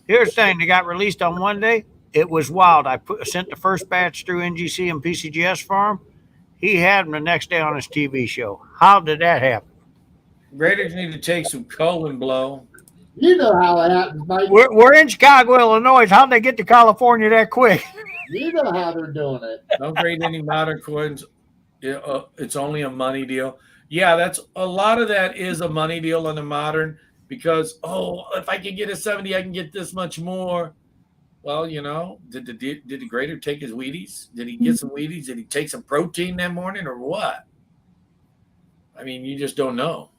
here's the thing: they got released on one day. It was wild. I sent the first batch through NGC and PCGS for him. He had them the next day on his TV show. How did that happen? Graders need to take some colon blow. You know how it happens, Mike. We're in Chicago, Illinois. How'd they get to California that quick? You know how they're doing it. Don't grade any modern coins. It's only a money deal. Yeah, that's a lot of that is a money deal on the modern because, if I can get a 70, I can get this much more. Well, did the grader take his Wheaties? Did he get some Wheaties? Did he take some protein that morning or what? I mean, you just don't know.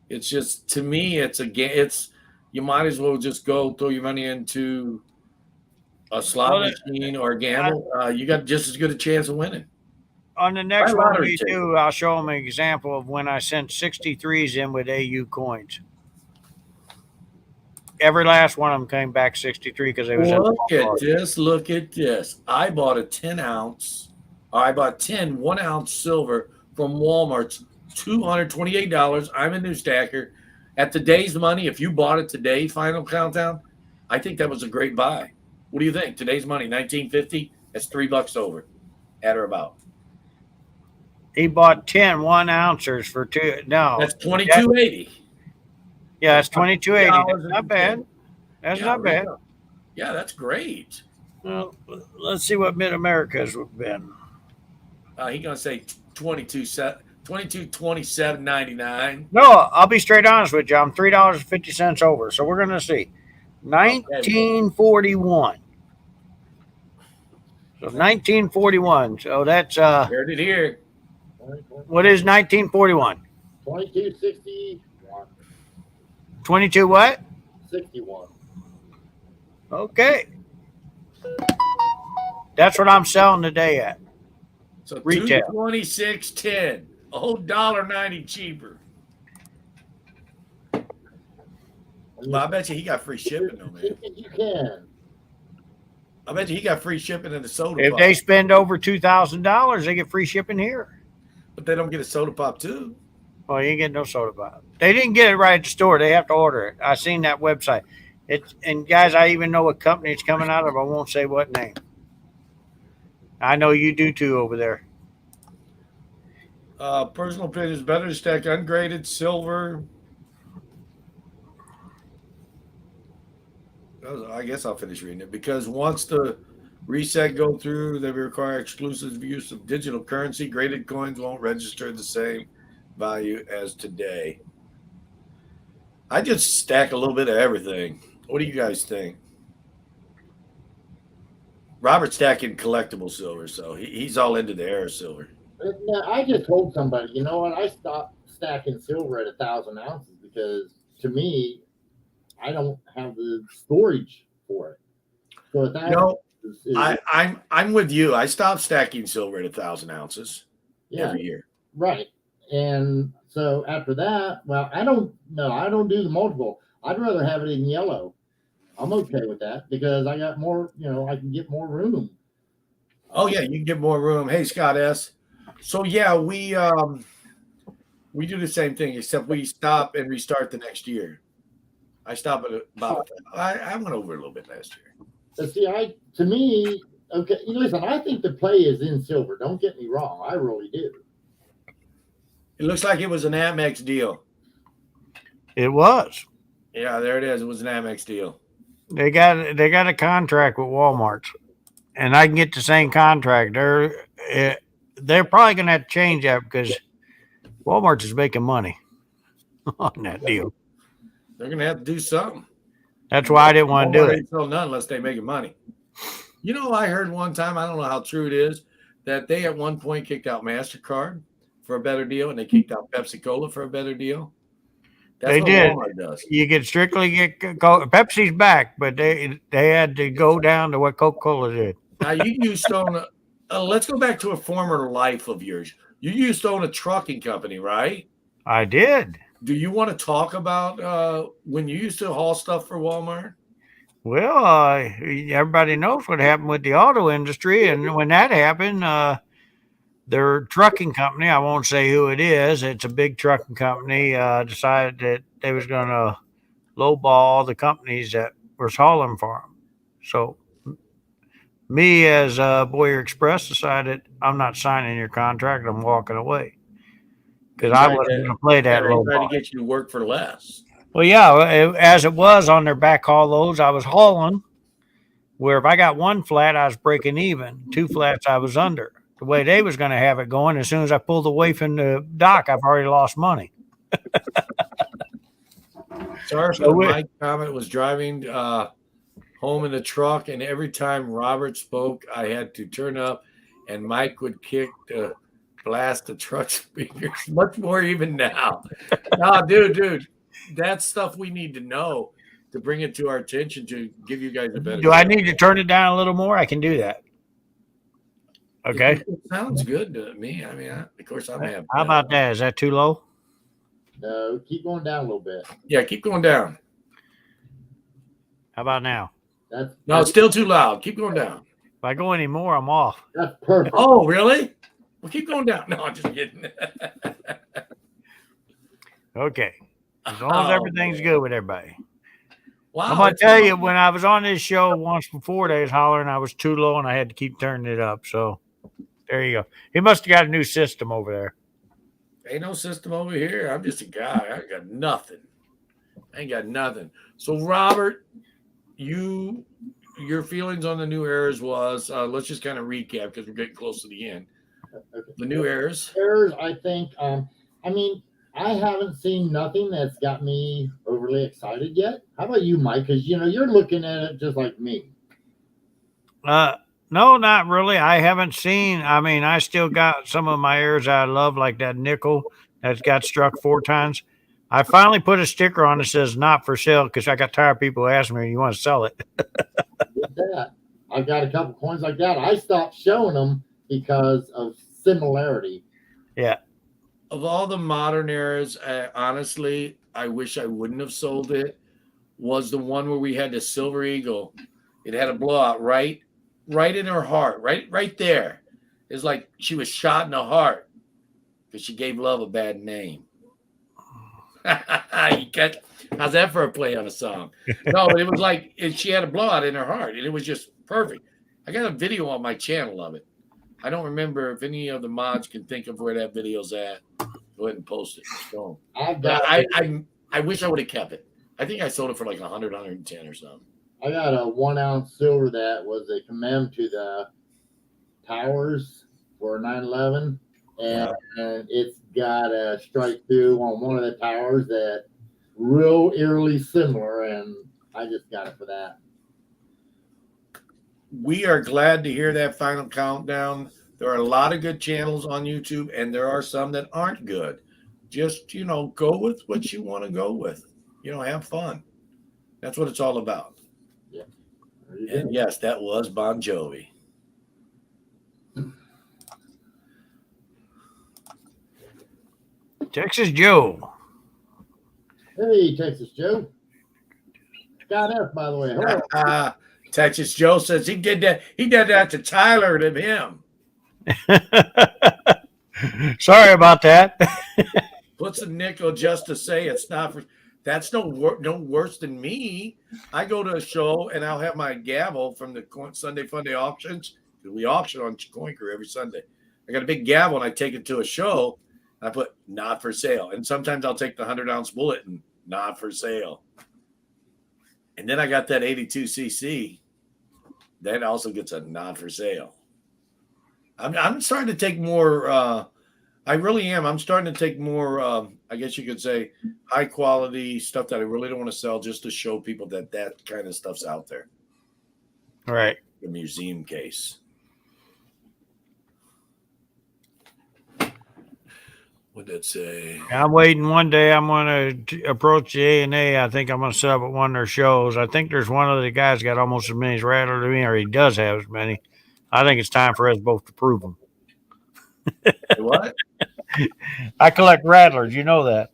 It's just, to me, you might as well just go throw your money into a slot machine or a gamble. You got just as good a chance of winning. On the next one we do, I'll show them an example of when I sent 63s in with AU coins. Every last one of them came back 63 because they was. Look at this. I bought a 10-ounce. I bought 10 1-ounce silver from Walmart's $228. I'm a new stacker. At today's money, if you bought it today, final countdown, I think that was a great buy. What do you think? Today's money, $19.50. That's $3 over, at or about. He bought 10 1-ouncers for two. No, that's $22.80. Yeah, that's $22.80. That's not bad. That's not bad. Yeah, that's great. Well, let's see what Mid America's been. He's gonna say $22.27.99. No, I'll be straight honest with you. I'm $3.50 over. So we're gonna see. 1941. So 1941. So that's heard it here. What is 1941? 2261. 22 what? 61. Okay. That's what I'm selling today at. So retail. $226.10. $1.90 cheaper. Well, I bet you he got free shipping though, man. You can. I bet you he got free shipping in the soda pop. If they spend over $2,000, they get free shipping here. But they don't get a soda pop too. Well, you ain't getting no soda pop. They didn't get it right at the store. They have to order it. I seen that website. And guys, I even know what company it's coming out of. I won't say what name. I know you do too over there. Personal opinion is better to stack ungraded silver. I guess I'll finish reading it because once the reset go through, they require exclusive use of digital currency. Graded coins won't register the same value as today. I just stack a little bit of everything. What do you guys think? Robert's stacking collectible silver, so he's all into the air silver. Yeah, I just told somebody, you know what? I stopped stacking silver at 1,000 ounces because to me, I don't have the storage for it. So that No, I'm with you. I stopped stacking silver at 1,000 ounces every year. Right. And so after that, well, I don't do the multiple. I'd rather have it in yellow. I'm okay with that because I got more, I can get more room. Oh yeah, you can get more room. Hey, Scott S. So yeah, we do the same thing, except we stop and restart the next year. I stop at about. I went over a little bit last year. But see, to me, okay. Listen, I think the play is in silver. Don't get me wrong. I really do. It looks like it was an Amex deal. It was. Yeah, there it is. It was an Amex deal. They got a contract with Walmart, and I can get the same contract. They're probably gonna have to change that because Walmart is making money on that deal. They're gonna have to do something. That's why I didn't want to do it. Ain't sell none unless they making money. I heard one time, I don't know how true it is, that they at one point kicked out MasterCard for a better deal, and they kicked out Pepsi Cola for a better deal. That's what Walmart does. You could strictly get Pepsi's back, but they had to go down to what Coca-Cola did. Now you used to own let's go back to a former life of yours. You used to own a trucking company, right? I did. Do you want to talk about when you used to haul stuff for Walmart? Well, everybody knows what happened with the auto industry, and when that happened, their trucking company, I won't say who it is, it's a big trucking company, decided that they was going to lowball all the companies that was hauling for them. So me as Boyer Express decided I'm not signing your contract. I'm walking away because I wasn't going to play that low ball. Trying to get you to work for less. Well, yeah, as it was on their back haul loads, I was hauling where if I got one flat, I was breaking even. 2 flats, I was under. The way they was going to have it going, as soon as I pulled away from the dock, I've already lost money. Sorry, my comment was driving home in the truck, and every time Robert spoke, I had to turn up, and Mike would blast the truck speakers. Much more even now. No, dude, that's stuff we need to know to bring it to our attention to give you guys a better. Do I need to turn it down a little more? I can do that. Okay. It sounds good to me. I mean, of course, I'm happy. How about that? Is that too low? No, keep going down a little bit. Yeah, keep going down. How about now? No, it's still too loud. Keep going down. If I go any more, I'm off. That's perfect. Oh, really? Well, keep going down. No, I'm just kidding. Okay. As long as everything's good with everybody. Wow. I'm going to tell you, when I was on this show once before, they was hollering I was too low and I had to keep turning it up. So there you go. He must have got a new system over there. Ain't no system over here. I'm just a guy. I got nothing. I ain't got nothing. So, Robert, your feelings on the new errors was, let's just kind of recap because we're getting close to the end. Okay. The new errors. Errors, I think, I haven't seen nothing that's got me overly excited yet. How about you, Mike? Because, you're looking at it just like me. No, not really. I haven't seen. I still got some of my errors I love, like that nickel that's got struck 4 times. I finally put a sticker on that says not for sale because I got tired of people asking me, you want to sell it? I've got a couple coins like that. I stopped showing them because of similarity. Yeah. Of all the modern eras, honestly, I wish I wouldn't have sold it. Was the one where we had the Silver Eagle. It had a blowout right in her heart, right there. It's like she was shot in the heart because she gave love a bad name. You catch, how's that for a play on a song? No, but it was like she had a blowout in her heart, and it was just perfect. I got a video on my channel of it. I don't remember if any of the mods can think of where that video's at. Go ahead and post it. So, I wish I would have kept it. I think I sold it for like 100, 110 or something. I got a 1 ounce silver that was a commem to the towers for 9/11, and it's got a strike through on one of the towers that real eerily similar, and I just got it for that. We are glad to hear that final countdown. There are a lot of good channels on YouTube, and there are some that aren't good. Just, go with what you want to go with. Have fun. That's what it's all about. Yeah. And yes, that was Bon Jovi. Texas Joe. Hey, Texas Joe. Scott F, by the way. Hello. Texas Joe says he did that. He did that to Tyler and him. Sorry about that. Puts a nickel just to say it's not for. That's no worse than me. I go to a show and I'll have my gavel from the Sunday Funday auctions. We auction on Coin Crew every Sunday. I got a big gavel and I take it to a show. And I put not for sale. And sometimes I'll take the 100-ounce bullet and not for sale. And then I got that 82cc. That also gets a not for sale. I'm starting to take more. I really am. I'm starting to take more. I guess you could say high quality stuff that I really don't want to sell, just to show people that kind of stuff's out there. Right. The museum case. What'd that say? I'm waiting. One day I'm going to approach the A&A. I think I'm going to set up at one of their shows. I think there's one of the guys got almost as many as Rattler to me, or he does have as many. I think it's time for us both to prove them. What? I collect rattlers. You know that.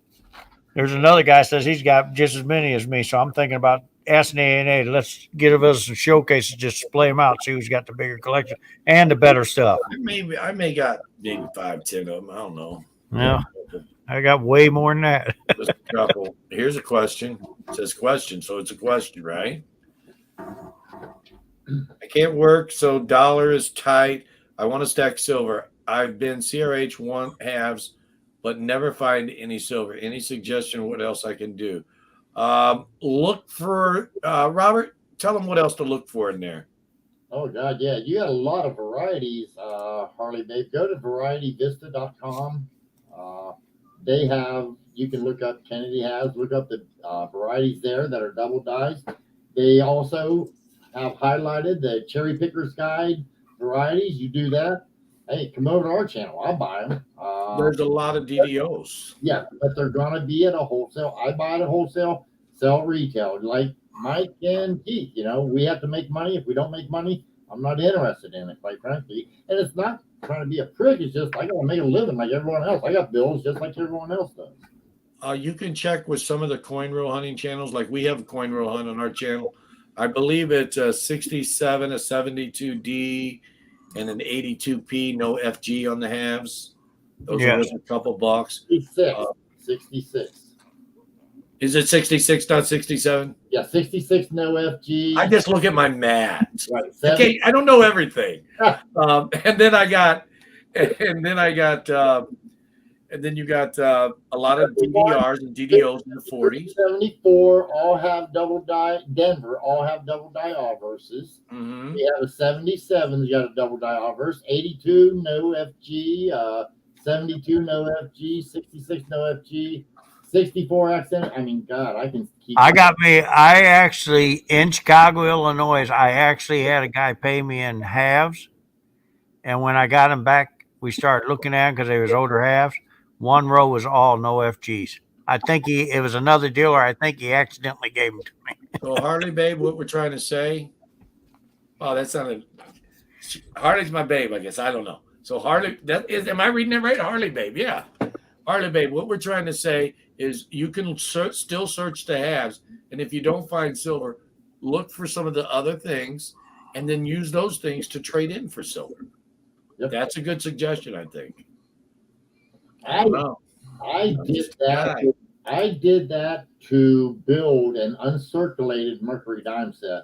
There's another guy says he's got just as many as me. So I'm thinking about asking the A&A, let's give us some showcases, just display them out, see who's got the bigger collection and the better stuff. I may got maybe 5, 10 of them. I don't know. Yeah, I got way more than that. Just a couple. Here's a question. It says question, so it's a question, right? I can't work, so dollar is tight. I want to stack silver. I've been CRH 1/2s, but never find any silver. Any suggestion what else I can do? Look for Robert. Tell them what else to look for in there. Oh God, yeah, you got a lot of varieties, Harley Babe. Go to varietyvista.com. They have, you can look up, Kennedy has, look up the varieties there that are double dies. They also have highlighted the Cherry Picker's Guide varieties. You do that, hey, come over to our channel. I'll buy them. There's a lot of DDOs. Yeah, but they're going to be at a wholesale. I buy it at wholesale, sell retail. Like Mike and Keith, we have to make money. If we don't make money, I'm not interested in it, quite frankly. And it's not trying to be a prick. It's just I got to make a living like everyone else. I got bills just like everyone else does. You can check with some of the coin roll hunting channels. Like we have a coin roll hunt on our channel. I believe it's a 67, a 72D, and an 82P, no FG on the halves. Those are worth a couple bucks. 66. Is it 66, not 67? Yeah, 66, no FG. I just look at my math. Right. Okay, I don't know everything. And then you got a lot of DDRs and DDOs in the 40s. 74 all have double die. Denver all have double die obverses. Mm-hmm. We have a 77's got a double die obverse. 82 no FG. 72 no FG. 66 no FG. 64 accent. I mean, God, I can keep. I actually, in Chicago, Illinois, I actually had a guy pay me in halves. And when I got him back, we started looking at him because they was older halves. One row was all no FGs. I think it was another dealer. I think he accidentally gave them to me. So Harley Babe, what we're trying to say. Oh, that's not a. Harley's my babe, I guess. I don't know. So Harley, am I reading it right? Harley Babe, yeah. Harley Babe, what we're trying to say is you can still search the halves, and if you don't find silver, look for some of the other things, and then use those things to trade in for silver. Yep. That's a good suggestion, I think. I did that. I did that to build an uncirculated mercury dime set.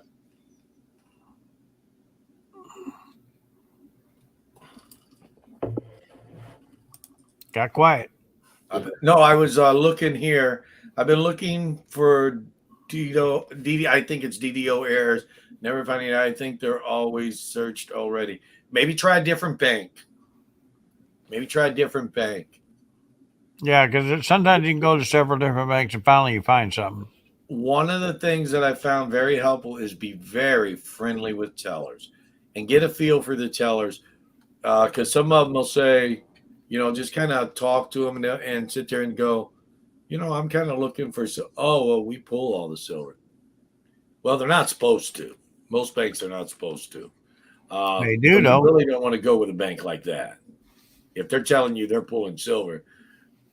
Got quiet. No, I was looking here. I've been looking for DDO. I think it's DDO errors. Never finding it. I think they're always searched already. Maybe try a different bank. Yeah, because sometimes you can go to several different banks and finally you find something. One of the things that I found very helpful is be very friendly with tellers and get a feel for the tellers. Because some of them will say, just kind of talk to them and sit there and go, I'm kind of looking for, we pull all the silver. Well, they're not supposed to. Most banks are not supposed to. They do, though. You really don't want to go with a bank like that. If they're telling you they're pulling silver,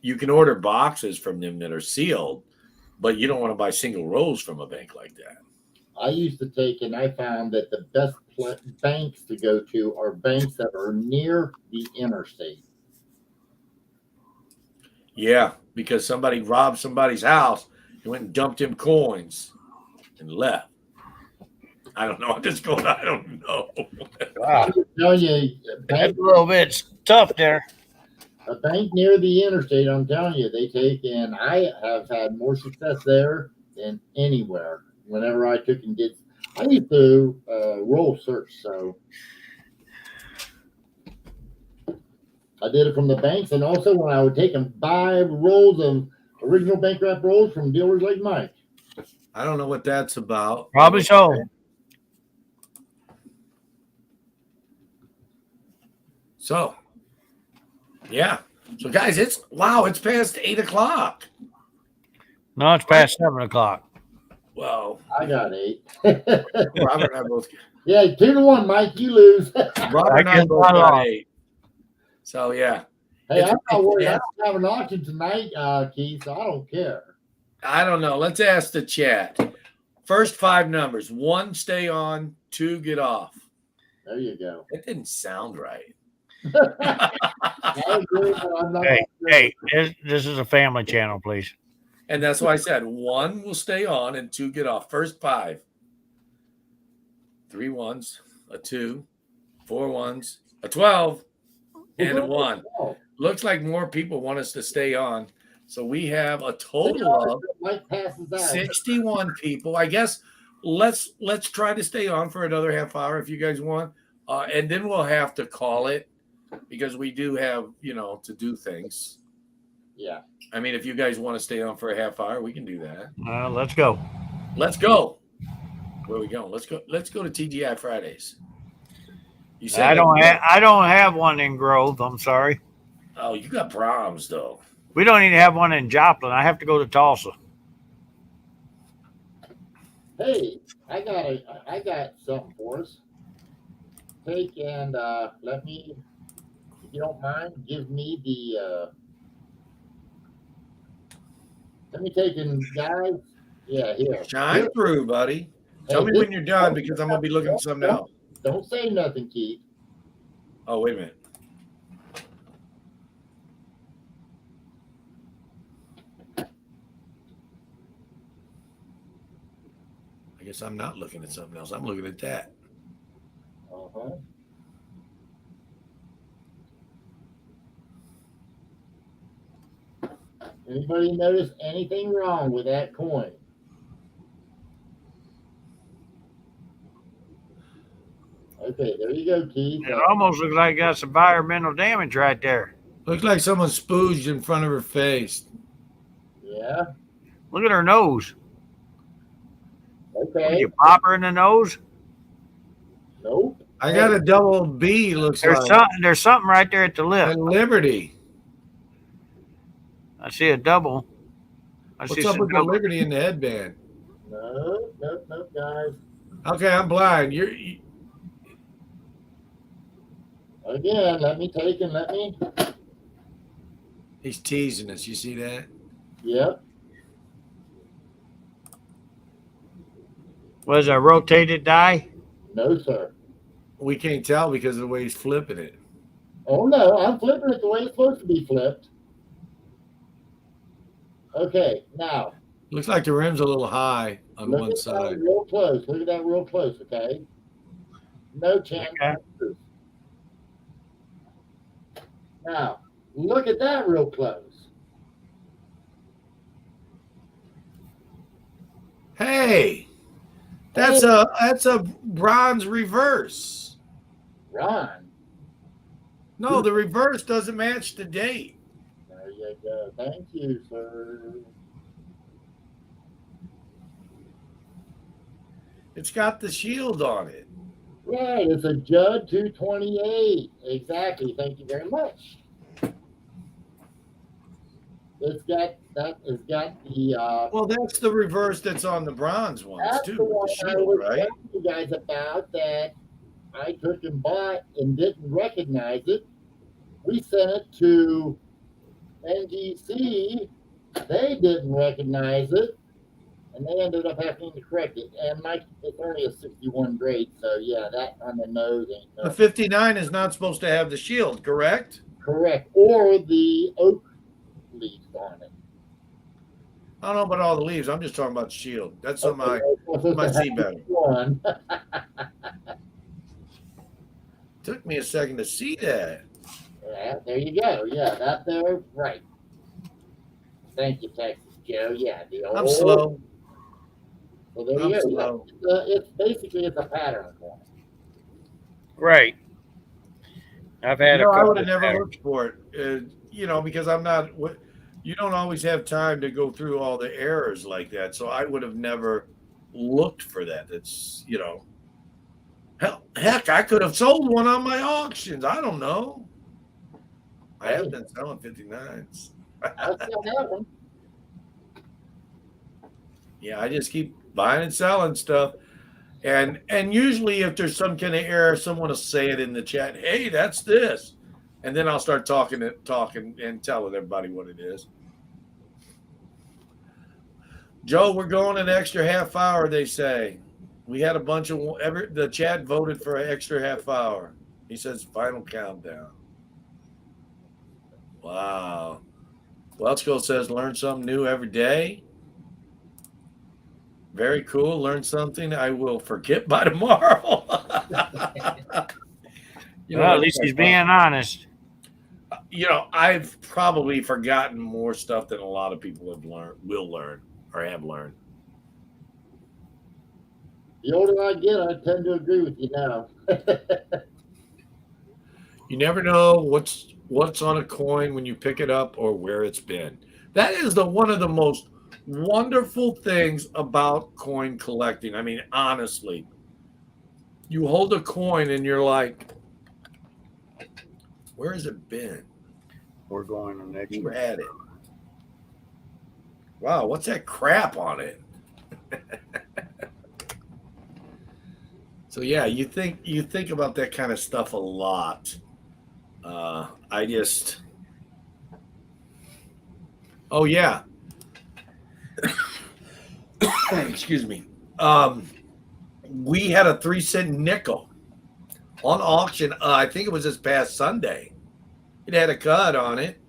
you can order boxes from them that are sealed, but you don't want to buy single rolls from a bank like that. I used to take, and I found that the best banks to go to are banks that are near the interstate. Yeah, because somebody robbed somebody's house and went and dumped him coins and left. I don't know. I'm just going, I don't know. Wow. I'm telling you, That's a little bit tough there. a bank near the interstate, I'm telling you, they take, and I have had more success there than anywhere. Whenever I took and did, I used to roll search, so I did it from the banks, and also when I would take and buy rolls of original bank wrap rolls from dealers like Mike. I don't know what that's about. Probably so. So, yeah. So, guys, it's past 8:00. No, it's past 7:00. Well, I got 8. Robert and I both. Yeah, 2-1, Mike. You lose. Robert and I both got 8. So, yeah. Hey, I'm not worried. I don't have an auction tonight, Keith, so I don't care. I don't know. Let's ask the chat. First 5 numbers. 1, stay on. 2, get off. There you go. That didn't sound right. I agree, but I'm not Hey, this is a family channel, please. And that's why I said 1 will stay on and 2 get off. First 5. 3 1s, a 2, 4 1s, a 12, and a 1. Looks like more people want us to stay on. So we have a total of 61 people. I guess let's try to stay on for another half hour if you guys want. And then we'll have to call it because we do have, to do things. Yeah. I mean, if you guys want to stay on for a half hour, we can do that. Let's go. Let's go. Where are we going? Let's go to TGI Fridays. You said I don't have one in Grove. I'm sorry. Oh, you got problems though. We don't even have one in Joplin. I have to go to Tulsa. Hey, I got something for us. Take and let me, if you don't mind, give me the. Let me take and guys. Yeah, here. Shine through, buddy. Tell me when you're done because I'm gonna be looking at something else. Don't say nothing, Keith. Oh, wait a minute. I guess I'm not looking at something else. I'm looking at that. Uh-huh. Anybody notice anything wrong with that coin? Okay, there you go, Keith. It almost looks like that's environmental damage right there. Looks like someone spooged in front of her face. Yeah. Look at her nose. Okay. You pop her in the nose? Nope. I got a double B. Looks like There's something right there at the lip. and Liberty. I see a double. What's up with the Liberty in the headband? No, guys. Okay, I'm blind. Again, let me take and let me. He's teasing us. You see that? Yep. Was a rotated die? No, sir. We can't tell because of the way he's flipping it. Oh, no, I'm flipping it the way it's supposed to be flipped. Okay, now Looks like the rim's a little high on look one at side. that real close. Look at that real close, okay? No chance. Okay. Now, look at that real close. Hey, that's a bronze reverse. Ron, No, the reverse doesn't match the date. there you go. Thank you, sir. It's got the shield on it. Right, it's a Judd 228. Exactly. Thank you very much. It's got that. It's got the. Well, that's the reverse that's on the bronze ones That's too, the with one the I shield, was right? telling you guys about that I took and bought and didn't recognize it. We sent it to NGC. They didn't recognize it, and they ended up having to correct it. And it's only a 61 grade, so yeah, that on the nose ain't The no 59 is not supposed to have the shield, correct? correct. Or the oak leaves on it. I don't know about all the leaves. I'm just talking about the shield. That's something I Okay, might see better. one. Took me a second to see that. Yeah, there you go. Yeah, that there, right. Thank you, Texas Joe. Yeah, the old. I'm slow. So there I'm you go. slow. Yeah, it's basically it's a pattern coin. Right. I've had a I couple. would have never of looked for it. Because I'm not. You don't always have time to go through all the errors like that. So I would have never looked for that. It's heck, I could have sold one on my auctions. I don't know. I have been selling 59s. I still have one. Yeah, I just keep buying and selling stuff. And usually if there's some kind of error, someone will say it in the chat, hey, that's this. And then I'll start talking and telling everybody what it is. Joe, we're going an extra half hour, they say. We had a bunch of the chat voted for an extra half hour. He says final countdown. Wow. Welchko says learn something new every day. Very cool. Learn something I will forget by tomorrow. at least he's being honest. I've probably forgotten more stuff than a lot of people will learn, or have learned. The older I get, I tend to agree with you now. You never know what's on a coin when you pick it up or where it's been. That is one of the most wonderful things about coin collecting. I mean, honestly, you hold a coin and you're like, where has it been? We're going the next Who one. had it? Wow, what's that crap on it? So yeah, you think about that kind of stuff a lot. Oh yeah. Excuse me. We had a 3-cent nickel on auction. I think it was this past Sunday. It had a cut on it,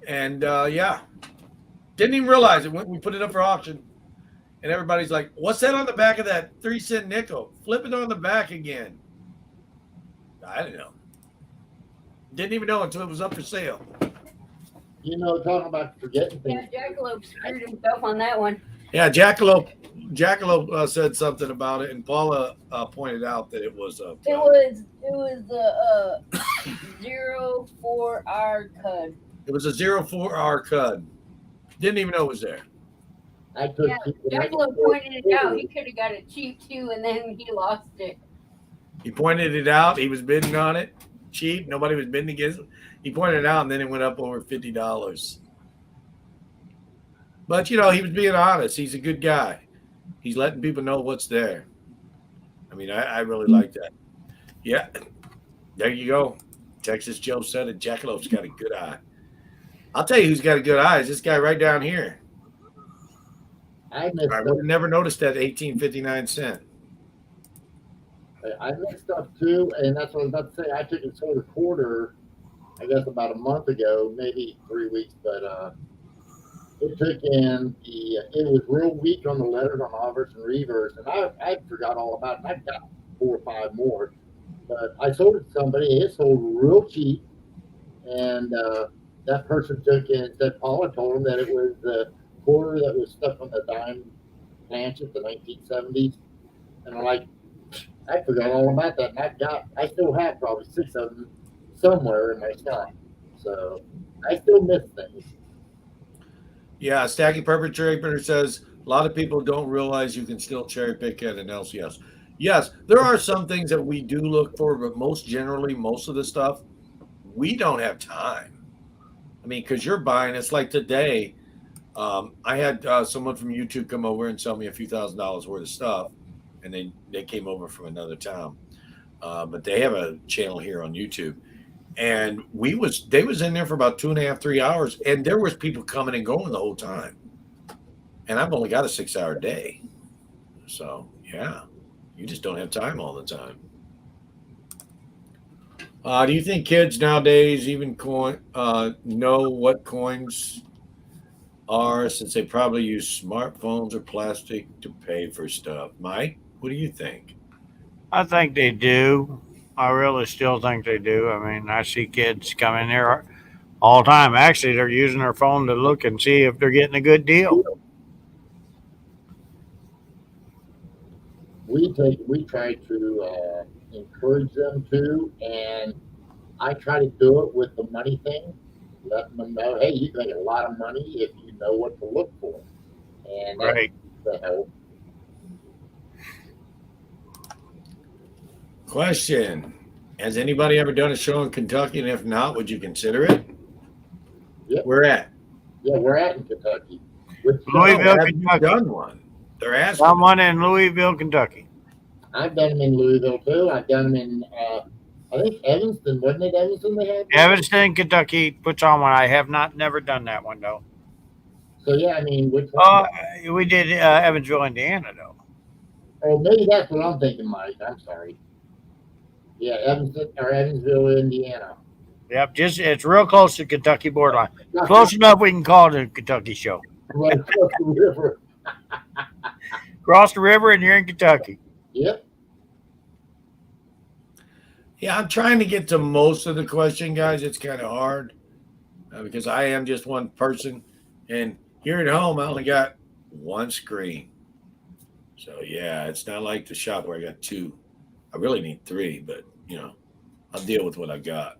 and didn't even realize it. We put it up for auction, and everybody's like, "What's that on the back of that 3-cent nickel? Flip it on the back again." I didn't know. Didn't even know until it was up for sale. Talking about forgetting things. Yeah, Jackalope screwed himself on that one. Yeah, Jackalope said something about it, and Paula pointed out that it was It was the 04R cud. It was a 04R cud. Didn't even know it was there. I took Yeah, Jackalope pointed it out. He could have got it cheap too, and then he lost it. He pointed it out. He was bidding on it. Cheap. Nobody was bidding against it. He pointed it out, and then it went up over $50. But, he was being honest. He's a good guy. He's letting people know what's there. I mean, I really like that. Yeah. There you go. Texas Joe said it. Jackalope's got a good eye. I'll tell you who's got a good eye. Is this guy right down here. I I would have never noticed that 18.59. I mixed up too, and that's what I was about to say. I took and sold a quarter, I guess about a month ago, maybe 3 weeks, but it took in it was real weak on the letters on obverse and reverse, and I forgot all about it. I've got 4 or 5 more, but I sold it to somebody. It sold real cheap, and that person took it and said Paula told him that it was the quarter that was stuck on the dime planches, the 1970s, and I'm like, I forgot all about that, and I still have probably 6 of them somewhere in my stock, so I still miss things. Yeah, Stacking Perpetrator says a lot of people don't realize you can still cherry pick at an LCS. Yes, there are some things that we do look for, but most generally, most of the stuff, we don't have time. I mean, because you're buying, it's like today, I had someone from YouTube come over and sell me a few $1,000s worth of stuff, and they came over from another town, but they have a channel here on YouTube, and they was in there for about 2.5, 3 hours, and there was people coming and going the whole time, and I've only got a 6-hour day, so yeah, you just don't have time all the time. Do you think kids nowadays even know what coins are, since they probably use smartphones or plastic to pay for stuff? Mike, what do you think? I think they do. I really still think they do. I mean, I see kids come in there all the time. Actually, they're using their phone to look and see if they're getting a good deal. We try to encourage them to, and I try to do it with the money thing, letting them know, hey, you can make a lot of money if you know what to look for, and that's Right. the help. Question: has anybody ever done a show in Kentucky? And if not, would you consider it? Yep. Where at? Yeah, we're at in Kentucky. With Louisville, have you Kentucky. done one? They're asking. Someone in Louisville, Kentucky. I've done them in Louisville too. I've done them in I think Evanston, wasn't it Evanston they had? Evanston, Kentucky puts on one. I have never done that one though. So yeah, I mean, which one? We did Evansville, Indiana though. Oh, maybe that's what I'm thinking, Mike. I'm sorry. Yeah, Evansville, Indiana. Yep, just it's real close to Kentucky borderline. Close enough we can call it a Kentucky show. Right across the river. Cross the river and you're in Kentucky. Yep. Yeah, I'm trying to get to most of the question, guys. It's kind of hard because I am just one person, and here at home I only got one screen. So yeah, it's not like the shop where I got 2. I really need 3, but I'll deal with what I got.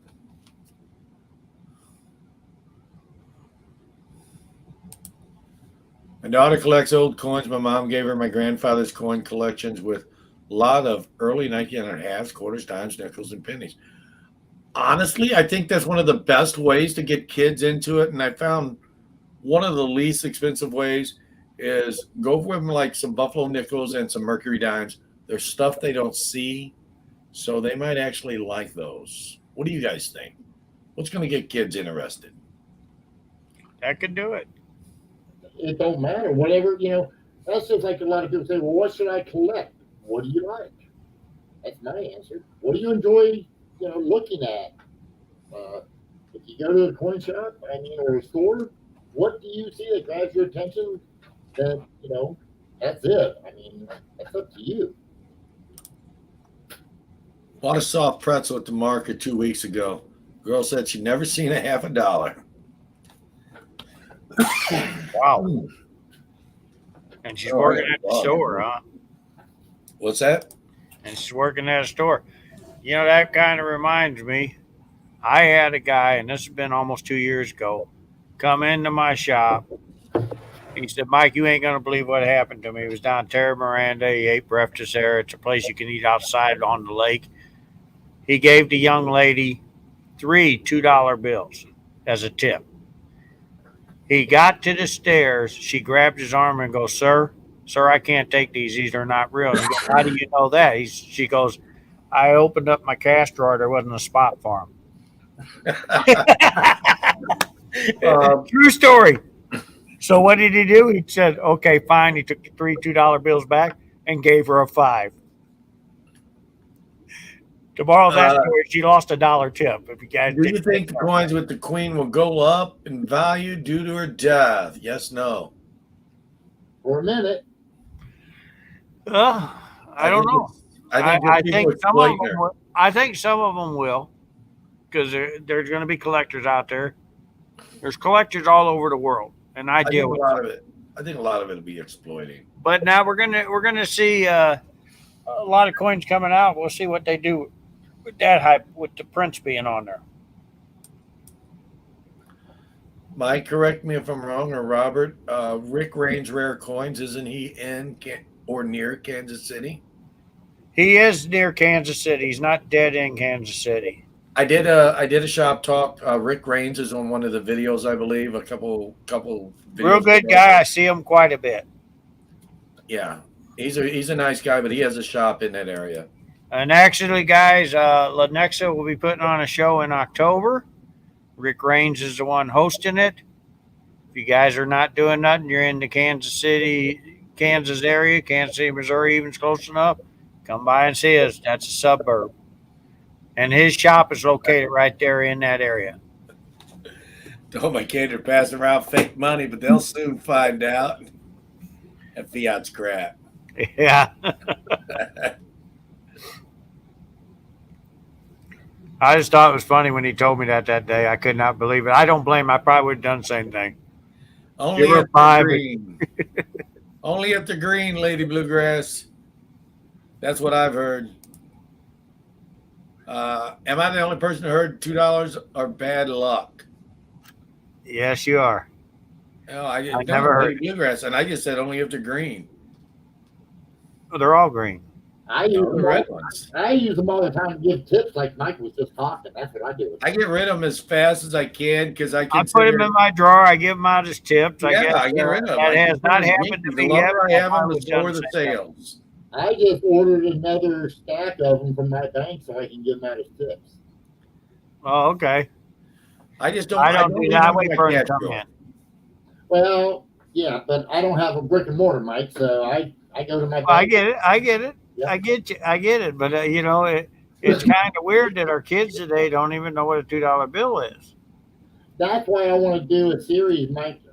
My daughter collects old coins. My mom gave her my grandfather's coin collections with a lot of early 1900s, quarters, dimes, nickels, and pennies. Honestly, I think that's one of the best ways to get kids into it. And I found one of the least expensive ways is go with them like some Buffalo nickels and some Mercury dimes. There's stuff they don't see, so they might actually like those. What do you guys think? What's going to get kids interested? That could do it. It don't matter. Whatever, that's just like a lot of people say, well, what should I collect? What do you like? That's my answer. What do you enjoy, looking at? If you go to a coin shop, or a store, what do you see that grabs your attention? That, that's it. That's up to you. Bought a soft pretzel at the market 2 weeks ago. Girl said she'd never seen a half a dollar. Wow. And she's working at the store, huh? What's that? And she's working at a store. That kind of reminds me. I had a guy, and this has been almost 2 years ago, come into my shop. He said, Mike, you ain't going to believe what happened to me. He was down Terra Miranda. He ate breakfast there. It's a place you can eat outside on the lake. He gave the young lady 3 $2 bills as a tip. He got to the stairs. She grabbed his arm and goes, Sir, I can't take these. These are not real. He goes, how do you know that? She goes, I opened up my cash drawer. There wasn't a spot for him. True story. So what did he do? He said, okay, fine. He took the 3 $2 bills back and gave her a 5. To borrow that story, she lost $1 tip. If you guys Do you think the coins with the queen will go up in value due to her death? Yes, no. For a minute. I don't know. I think some of them will. I think some of them will, because there's going to be collectors out there. There's collectors all over the world, and I deal with a lot of it. I think a lot of it will be exploiting. But now we're gonna see a lot of coins coming out. We'll see what they do with that hype, with the prints being on there. Mike, correct me if I'm wrong, or Robert. Rick Raines Rare Coins, isn't he in or near Kansas City? He is near Kansas City. He's not dead in Kansas City. I did a shop talk. Rick Raines is on one of the videos, I believe. A couple videos. Real good guy. I see him quite a bit. Yeah, he's a nice guy, but he has a shop in that area. And actually, guys, Lenexa will be putting on a show in October. Rick Raines is the one hosting it. If you guys are not doing nothing, you're in the Kansas City, Kansas area, Kansas City, Missouri, even's close enough, come by and see us. That's a suburb. And his shop is located right there in that area. Oh, my kids are passing around fake money, but they'll soon find out. That fiat's crap. Yeah. I just thought it was funny when he told me that day. I could not believe it. I don't blame him. I probably would have done the same thing. Only at the green. Only at the green, Lady Bluegrass. That's what I've heard. Am I the only person who heard $2 are bad luck? Yes, you are. No, I never heard Bluegrass, and I just said only if they're green. Well, they're all green. I use them all the time to give tips, like Mike was just talking. That's what I do. I get rid of them as fast as I can because I put them in my drawer. I give them out as tips. I get rid of them. That has not happened to me yet. The longer I have them, the lower the sales. I just ordered another stack of them from my bank so I can give them out as tips. Oh, okay. I just don't. I don't do that. I wait for them to come in. Well, yeah, but I don't have a brick and mortar, Mike, so I go to my bank. I get it. Yep. I get it. But, it's kind of weird that our kids today don't even know what a $2 bill is. That's why I want to do a series Mike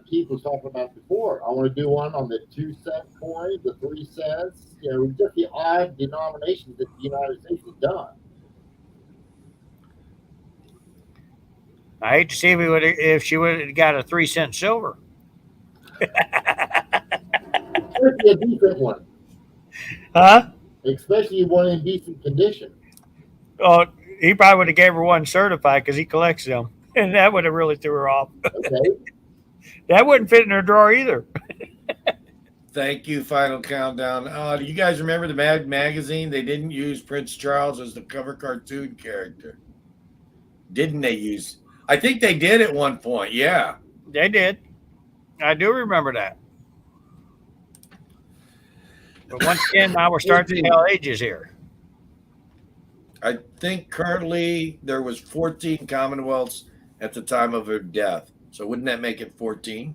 Keith was talking about before. I want to do one on the 2-cent coin, the 3 cents, just the odd denominations that the United States has done. I hate to see if she would have got a 3-cent silver. Especially a decent one. Huh? Especially one in decent condition. Oh, he probably would have gave her one certified because he collects them. And that would have really threw her off. Okay. That wouldn't fit in her drawer either. Thank you, Final Countdown. Do you guys remember the Mad Magazine? They didn't use Prince Charles as the cover cartoon character. Didn't they use? I think they did at one point, yeah. They did. I do remember that. But once again, now we're starting to tell ages here. I think currently there was 14 Commonwealths at the time of her death. So wouldn't that make it 14?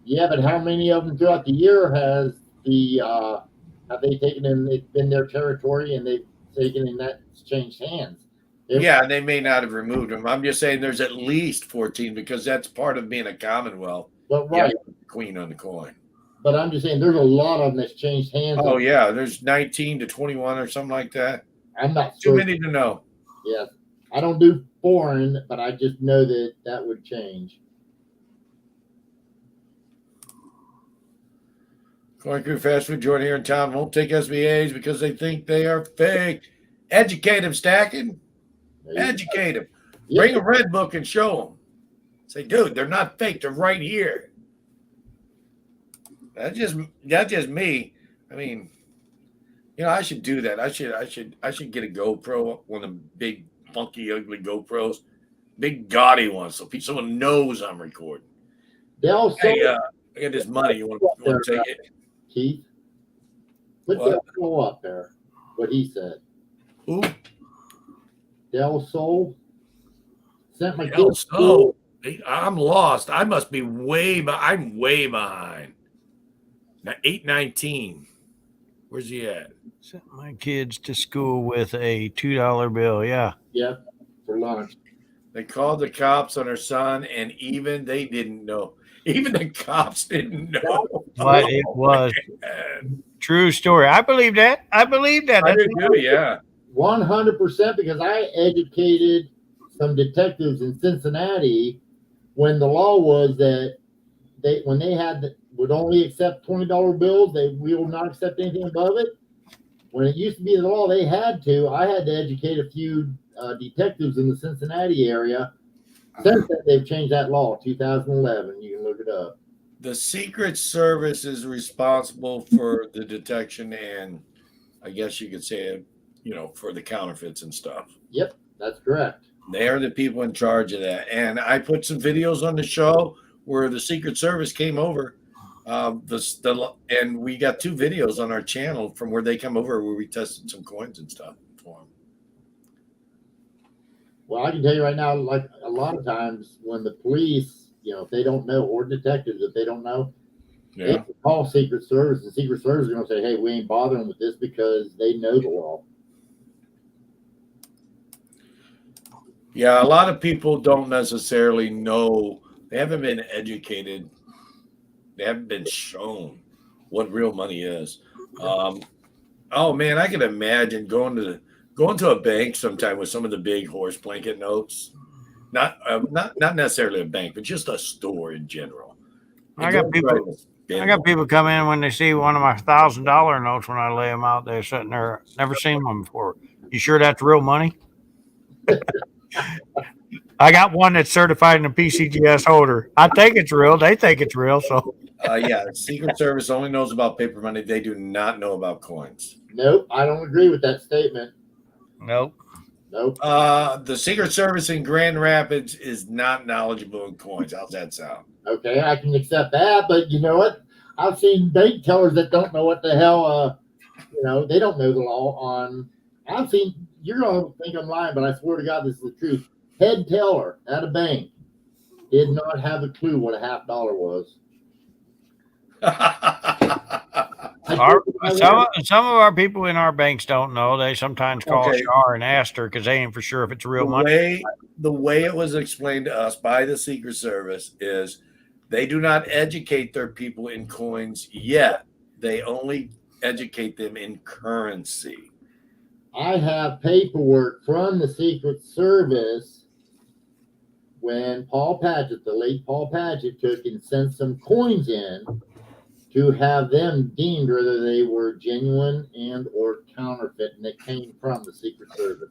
Yeah, but how many of them throughout the year have they taken in? It's been their territory, and they've taken in that changed hands. Yeah, they may not have removed them. I'm just saying there's at least 14 because that's part of being a Commonwealth. But right, the queen on the coin. But I'm just saying there's a lot of them that's changed hands. Oh yeah, there's 19 to 21 or something like that. I'm not too sure. many to know. Yeah, I don't do foreign, but I just know that would change. Coin Crew Fast Food Joint here in town won't take SBAs because they think they are fake. Educate them, Stacking. Educate them. Bring a red book and show them. Say, dude, they're not fake. They're right here. That's just me. I mean, I should do that. I should get a GoPro, one of the big, funky, ugly GoPros, big, gaudy ones, so someone knows I'm recording. Hey, I got this money. You want to take it? Keith, put that flow up there. What he said. Who? Del Sol. Sent my Del Sol. I'm lost. I must be I'm way behind. Now 819. Where's he at? Sent my kids to school with a $2 bill. Yeah. Yep, for lunch. They called the cops on her son, and even they didn't know. Even the cops didn't know What it was. Man. True story. I believe that. I believe that. I That's did too, yeah. 100%, because I educated some detectives in Cincinnati when the law was that when they would only accept $20 bills, we will not accept anything above it. When it used to be the law, I had to educate a few detectives in the Cincinnati area. Since then, they've changed that law, 2011. You can look it up. The Secret Service is responsible for the detection and I guess you could say, for the counterfeits and stuff. Yep, that's correct. They are the people in charge of that. And I put some videos on the show where the Secret Service came over. And we got 2 videos on our channel from where they come over where we tested some coins and stuff for them. Well, I can tell you right now, like a lot of times when the police, if they don't know, or detectives, if they don't know, they can call Secret Service, and Secret Service is going to say, hey, we ain't bothering with this because they know the law. Yeah, a lot of people don't necessarily know. They haven't been educated. They haven't been shown what real money is. Oh man, I can imagine going to a bank sometime with some of the big horse blanket notes. Not necessarily a bank, but just a store in general. I got people come in when they see one of my $1,000 notes when I lay them out. They're sitting there, never seen one before. You sure that's real money? I got one that's certified in a PCGS holder. I think it's real. They think it's real. So yeah, Secret Service only knows about paper money. They do not know about coins. Nope, I don't agree with that statement. Nope. The Secret Service in Grand Rapids is not knowledgeable in coins. How's that sound? Okay, I can accept that, but you know what? I've seen bank tellers that don't know what the hell, they don't know the law on. I've seen, you're going to think I'm lying, but I swear to God, this is the truth. Head teller at a bank did not have a clue what a $50 was. Some of our people in our banks don't know. They sometimes call Shar and ask her because they ain't for sure if it's real money. The way it was explained to us by the Secret Service is they do not educate their people in coins yet. They only educate them in currency. I have paperwork from the Secret Service when Paul Padgett, the late Paul Padgett, took and sent some coins in to have them deemed whether they were genuine and or counterfeit, and they came from the Secret Service.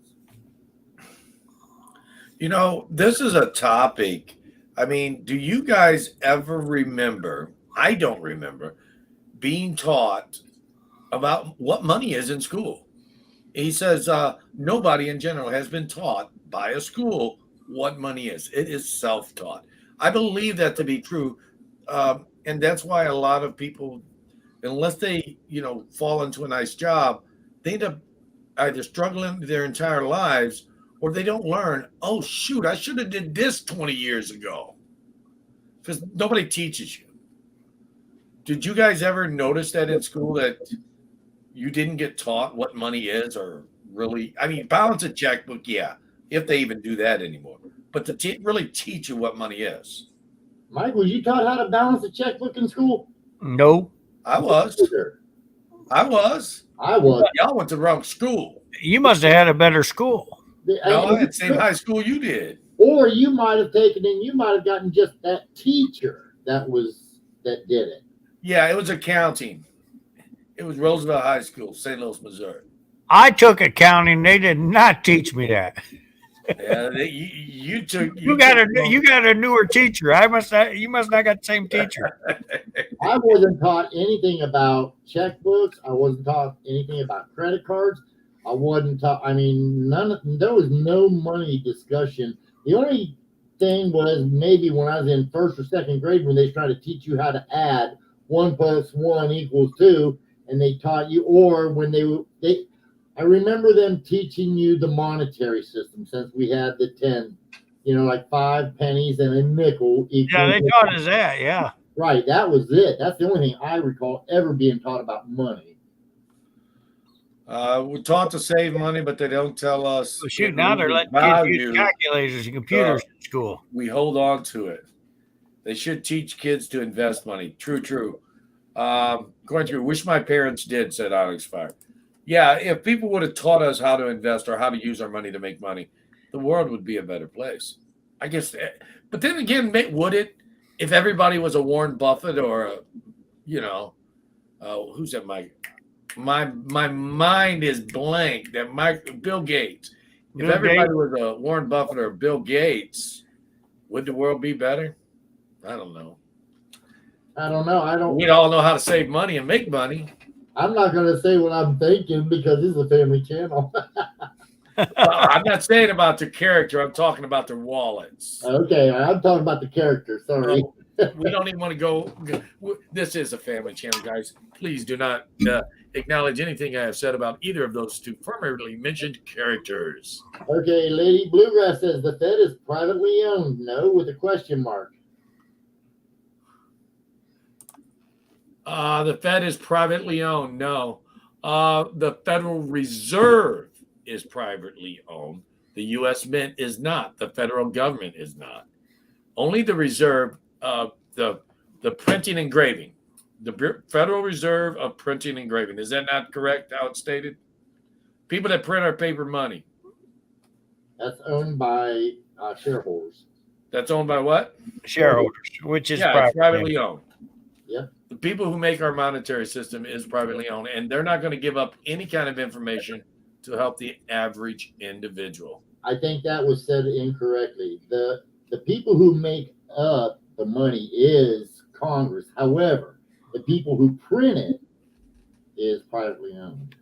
This is a topic. I mean, do you guys ever remember? I don't remember being taught about what money is in school. He says nobody in general has been taught by a school what money is. It is self-taught. I believe that to be true. And that's why a lot of people, unless they, fall into a nice job, they end up either struggling their entire lives or they don't learn, oh, shoot, I should have did this 20 years ago. Because nobody teaches you. Did you guys ever notice that in school that you didn't get taught what money is or really, balance a checkbook, yeah, if they even do that anymore. But to really teach you what money is. Mike, was you taught how to balance a checkbook in school? No. I was. Y'all went to the wrong school. You must have had a better school. No, I had the same high school you did. Or you might have gotten just that teacher that did it. Yeah, it was accounting. It was Roosevelt High School, St. Louis, Missouri. I took accounting. They did not teach me that. Yeah, you got a newer teacher. You must not got the same teacher. I wasn't taught anything about checkbooks. I wasn't taught anything about credit cards. I wasn't taught. There was no money discussion. The only thing was maybe when I was in first or second grade when they tried to teach you how to add 1 + 1 = 2, and they taught you, or when they I remember them teaching you the monetary system since we had the 10, like 5 pennies and a nickel. Yeah, they taught us that. Yeah. Right. That was it. That's the only thing I recall ever being taught about money. We're taught to save money, but they don't tell us Well, shoot, it now they're loses letting kids use value. calculators and computers in school. We hold on to it. They should teach kids to invest money. True. Going through, wish my parents did, said Alex Fire. Yeah, if people would have taught us how to invest or how to use our money to make money, the world would be a better place. I guess. But then again, would it? If everybody was a Warren Buffett or a, who's that? My mind is blank. Bill Gates. If everybody was a Warren Buffett or Bill Gates, would the world be better? I don't know. We all know how to save money and make money. I'm not going to say what I'm thinking because this is a family channel. I'm not saying about their character. I'm talking about their wallets. Okay, I'm talking about the character. Sorry. We don't even want to go. This is a family channel, guys. Please do not acknowledge anything I have said about either of those two formerly mentioned characters. Okay, Lady Bluegrass says the Fed is privately owned. No, with a question mark. The Fed is privately owned. No. The Federal Reserve is privately owned. The U.S. Mint is not. The federal government is not. Only the Reserve, the printing and engraving. The Federal Reserve of Printing and Engraving. Is that not correct, how it's stated? People that print our paper money. That's owned by shareholders. That's owned by what? Shareholders, which is privately owned. Yeah. The people who make our monetary system is privately owned, and they're not going to give up any kind of information to help the average individual. I think that was said incorrectly. The people who make up the money is Congress. However, the people who print it is privately owned.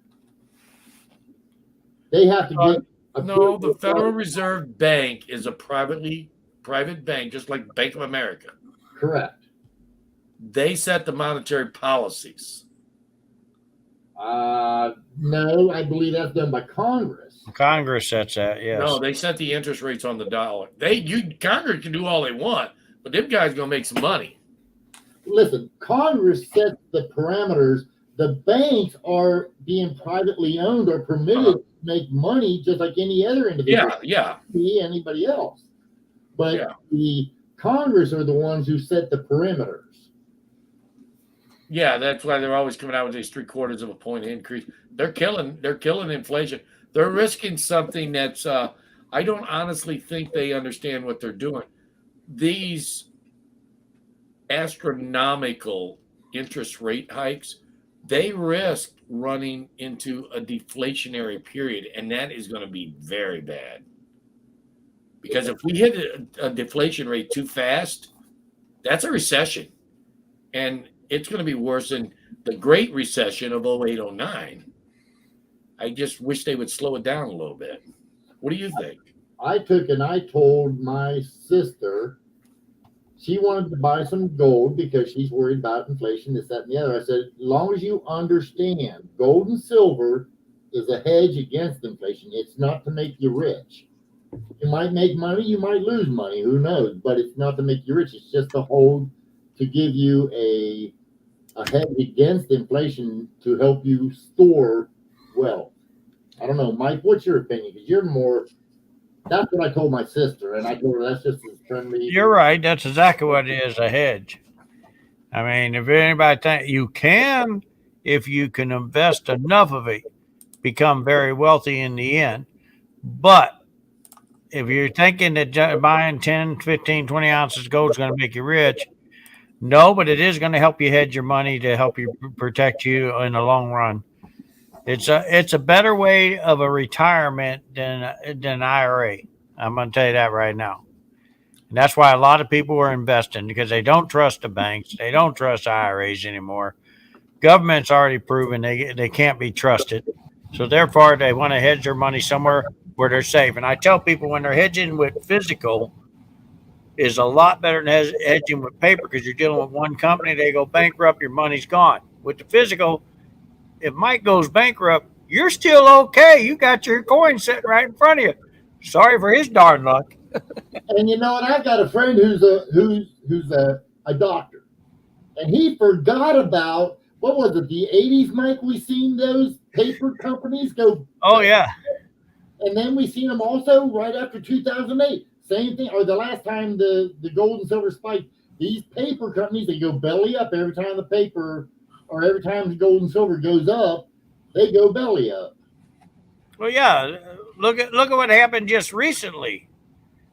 They have to get no, the Federal Reserve Bank is a private bank, just like Bank of America. Correct. They set the monetary policies. No, I believe that's done by Congress. Congress sets that, yes. No, they set the interest rates on the dollar. Congress can do all they want, but them guys gonna make some money. Listen, Congress sets the parameters. The banks are being privately owned or permitted to make money just like any other individual. Yeah. Anybody else. But the Congress are the ones who set the perimeters. Yeah, that's why they're always coming out with these 0.75 of a point increase. They're killing inflation. They're risking something that's I don't honestly think they understand what they're doing. These astronomical interest rate hikes, they risk running into a deflationary period, and that is going to be very bad. Because if we hit a deflation rate too fast, that's a recession. And it's going to be worse than the Great Recession of 08-09. I just wish they would slow it down a little bit. What do you think? I told my sister she wanted to buy some gold because she's worried about inflation, this, that, and the other. I said, as long as you understand gold and silver is a hedge against inflation, it's not to make you rich. You might make money, you might lose money, who knows? But it's not to make you rich. It's just to give you a hedge against inflation to help you store wealth. I don't know, Mike, what's your opinion? Because you're more, that's what I told my sister, and I told her that's just as friendly. You're right. That's exactly what it is, a hedge. I mean, if anybody thinks you can, if you can invest enough of it, become very wealthy in the end. But if you're thinking that buying 10, 15, 20 ounces of gold is going to make you rich, no, but it is going to help you hedge your money to help you protect you in the long run. It's a better way of a retirement than IRA. I'm going to tell you that right now. And that's why a lot of people are investing, because they don't trust the banks. They don't trust IRAs anymore. Government's already proven they can't be trusted. So therefore, they want to hedge their money somewhere where they're safe. And I tell people when they're hedging with physical is a lot better than hedging with paper, because you're dealing with one company. They go bankrupt, your money's gone. With the physical, if Mike goes bankrupt, you're still okay. You got your coin sitting right in front of you. Sorry for his darn luck. And you know, and I've got a friend who's a doctor, and he forgot about what was it, the 80s, Mike? We seen those paper companies go. Oh yeah. And then we seen them also right after 2008. Same thing, or the last time the gold and silver spiked. These paper companies, they go belly up every time the paper, or every time the gold and silver goes up, they go belly up. Well, yeah. Look at what happened just recently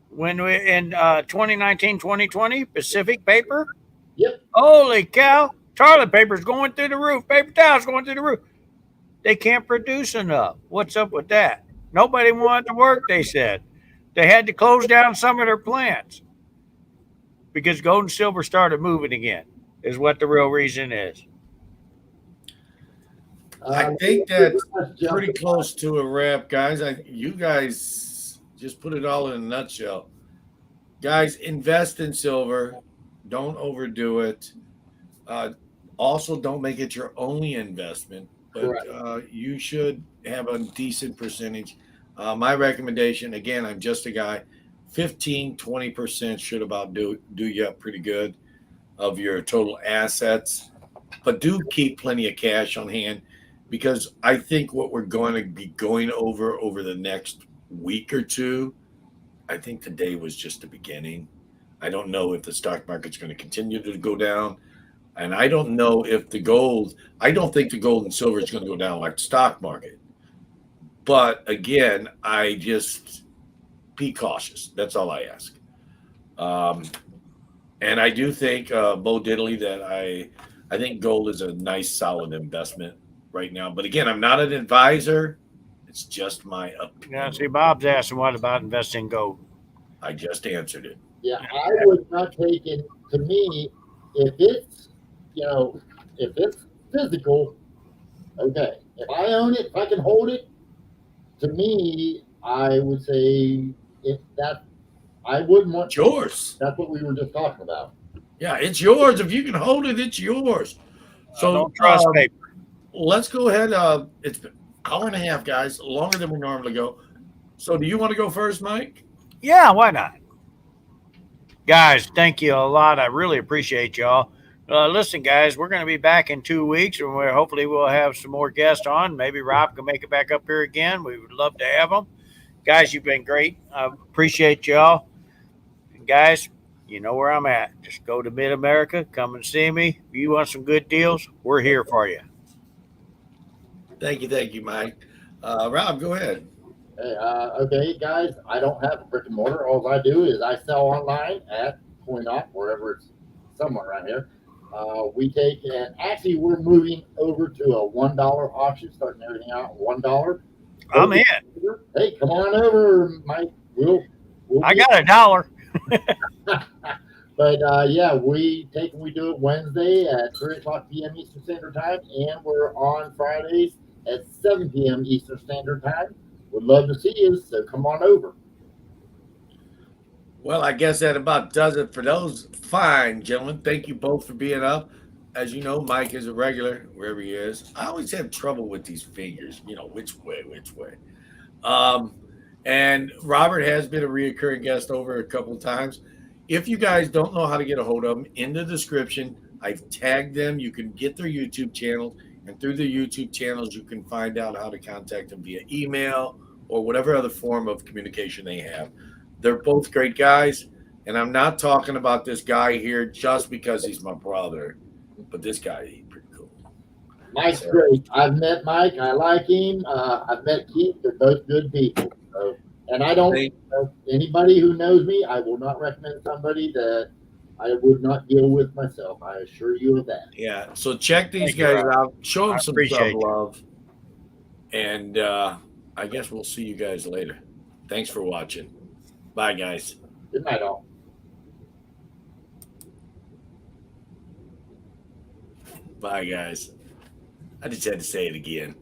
when we in 2019, 2020 Pacific Paper. Yep. Holy cow! Toilet paper's going through the roof. Paper towels going through the roof. They can't produce enough. What's up with that? Nobody wanted to work. They said they had to close down some of their plants because gold and silver started moving again. Is what the real reason is. I think that's pretty close to a wrap, guys. You guys just put it all in a nutshell. Guys, invest in silver. Don't overdo it. Also, don't make it your only investment, but you should have a decent percentage. My recommendation, again, I'm just a guy, 15-20% should about do you up pretty good of your total assets. But do keep plenty of cash on hand, because I think what we're going to be going over the next week or two, I think today was just the beginning. I don't know if the stock market's going to continue to go down. And I don't know if I don't think the gold and silver is going to go down like the stock market. But again, I just be cautious. That's all I ask. And I do think, Bo Diddley, that I think gold is a nice, solid investment right now. But again, I'm not an advisor. It's just my opinion. Yeah, see, Bob's asking what about investing in gold? I just answered it. Yeah, I would not take it. To me, if it's, if it's physical, okay. If I own it, if I can hold it, to me, I would say I wouldn't want. It's yours. That's what we were just talking about. Yeah, it's yours. If you can hold it, it's yours. So don't trust paper. Let's go ahead. It's been an hour and a half, guys, longer than we normally go. So do you want to go first, Mike? Yeah, why not? Guys, thank you a lot. I really appreciate y'all. Listen, guys, we're going to be back in 2 weeks, and hopefully we'll have some more guests on. Maybe Rob can make it back up here again. We would love to have them. Guys, you've been great. I appreciate y'all. And guys, you know where I'm at. Just go to Mid-America. Come and see me. If you want some good deals, we're here for you. Thank you, Mike. Rob, go ahead. Hey, okay, guys, I don't have a brick and mortar. All I do is I sell online at CoinOp, wherever it's somewhere around here. We take, and actually we're moving over to a $1 auction, starting everything out at $1. I'm in. Hey, come on over, Mike. We'll I got $1. But yeah, we do it Wednesday at 3:00 p.m. Eastern Standard Time, and we're on Fridays at 7 p.m. Eastern Standard Time. Would love to see you, so come on over. Well, I guess that about does it for those fine gentlemen. Thank you both for being up. As you know, Mike is a regular wherever he is. I always have trouble with these fingers, which way. And Robert has been a reoccurring guest over a couple of times. If you guys don't know how to get a hold of them, in the description, I've tagged them. You can get their YouTube channel, and through the YouTube channels, you can find out how to contact them via email or whatever other form of communication they have. They're both great guys, and I'm not talking about this guy here just because he's my brother, but this guy, he's pretty cool. Mike's great. I've met Mike. I like him. I've met Keith. They're both good people. So, and I don't, anybody who knows me, I will not recommend somebody that I would not deal with myself. I assure you of that. Yeah. So check these guys out. Show them some love. And I guess we'll see you guys later. Thanks for watching. Bye, guys. Good night, all. Bye, guys. I just had to say it again.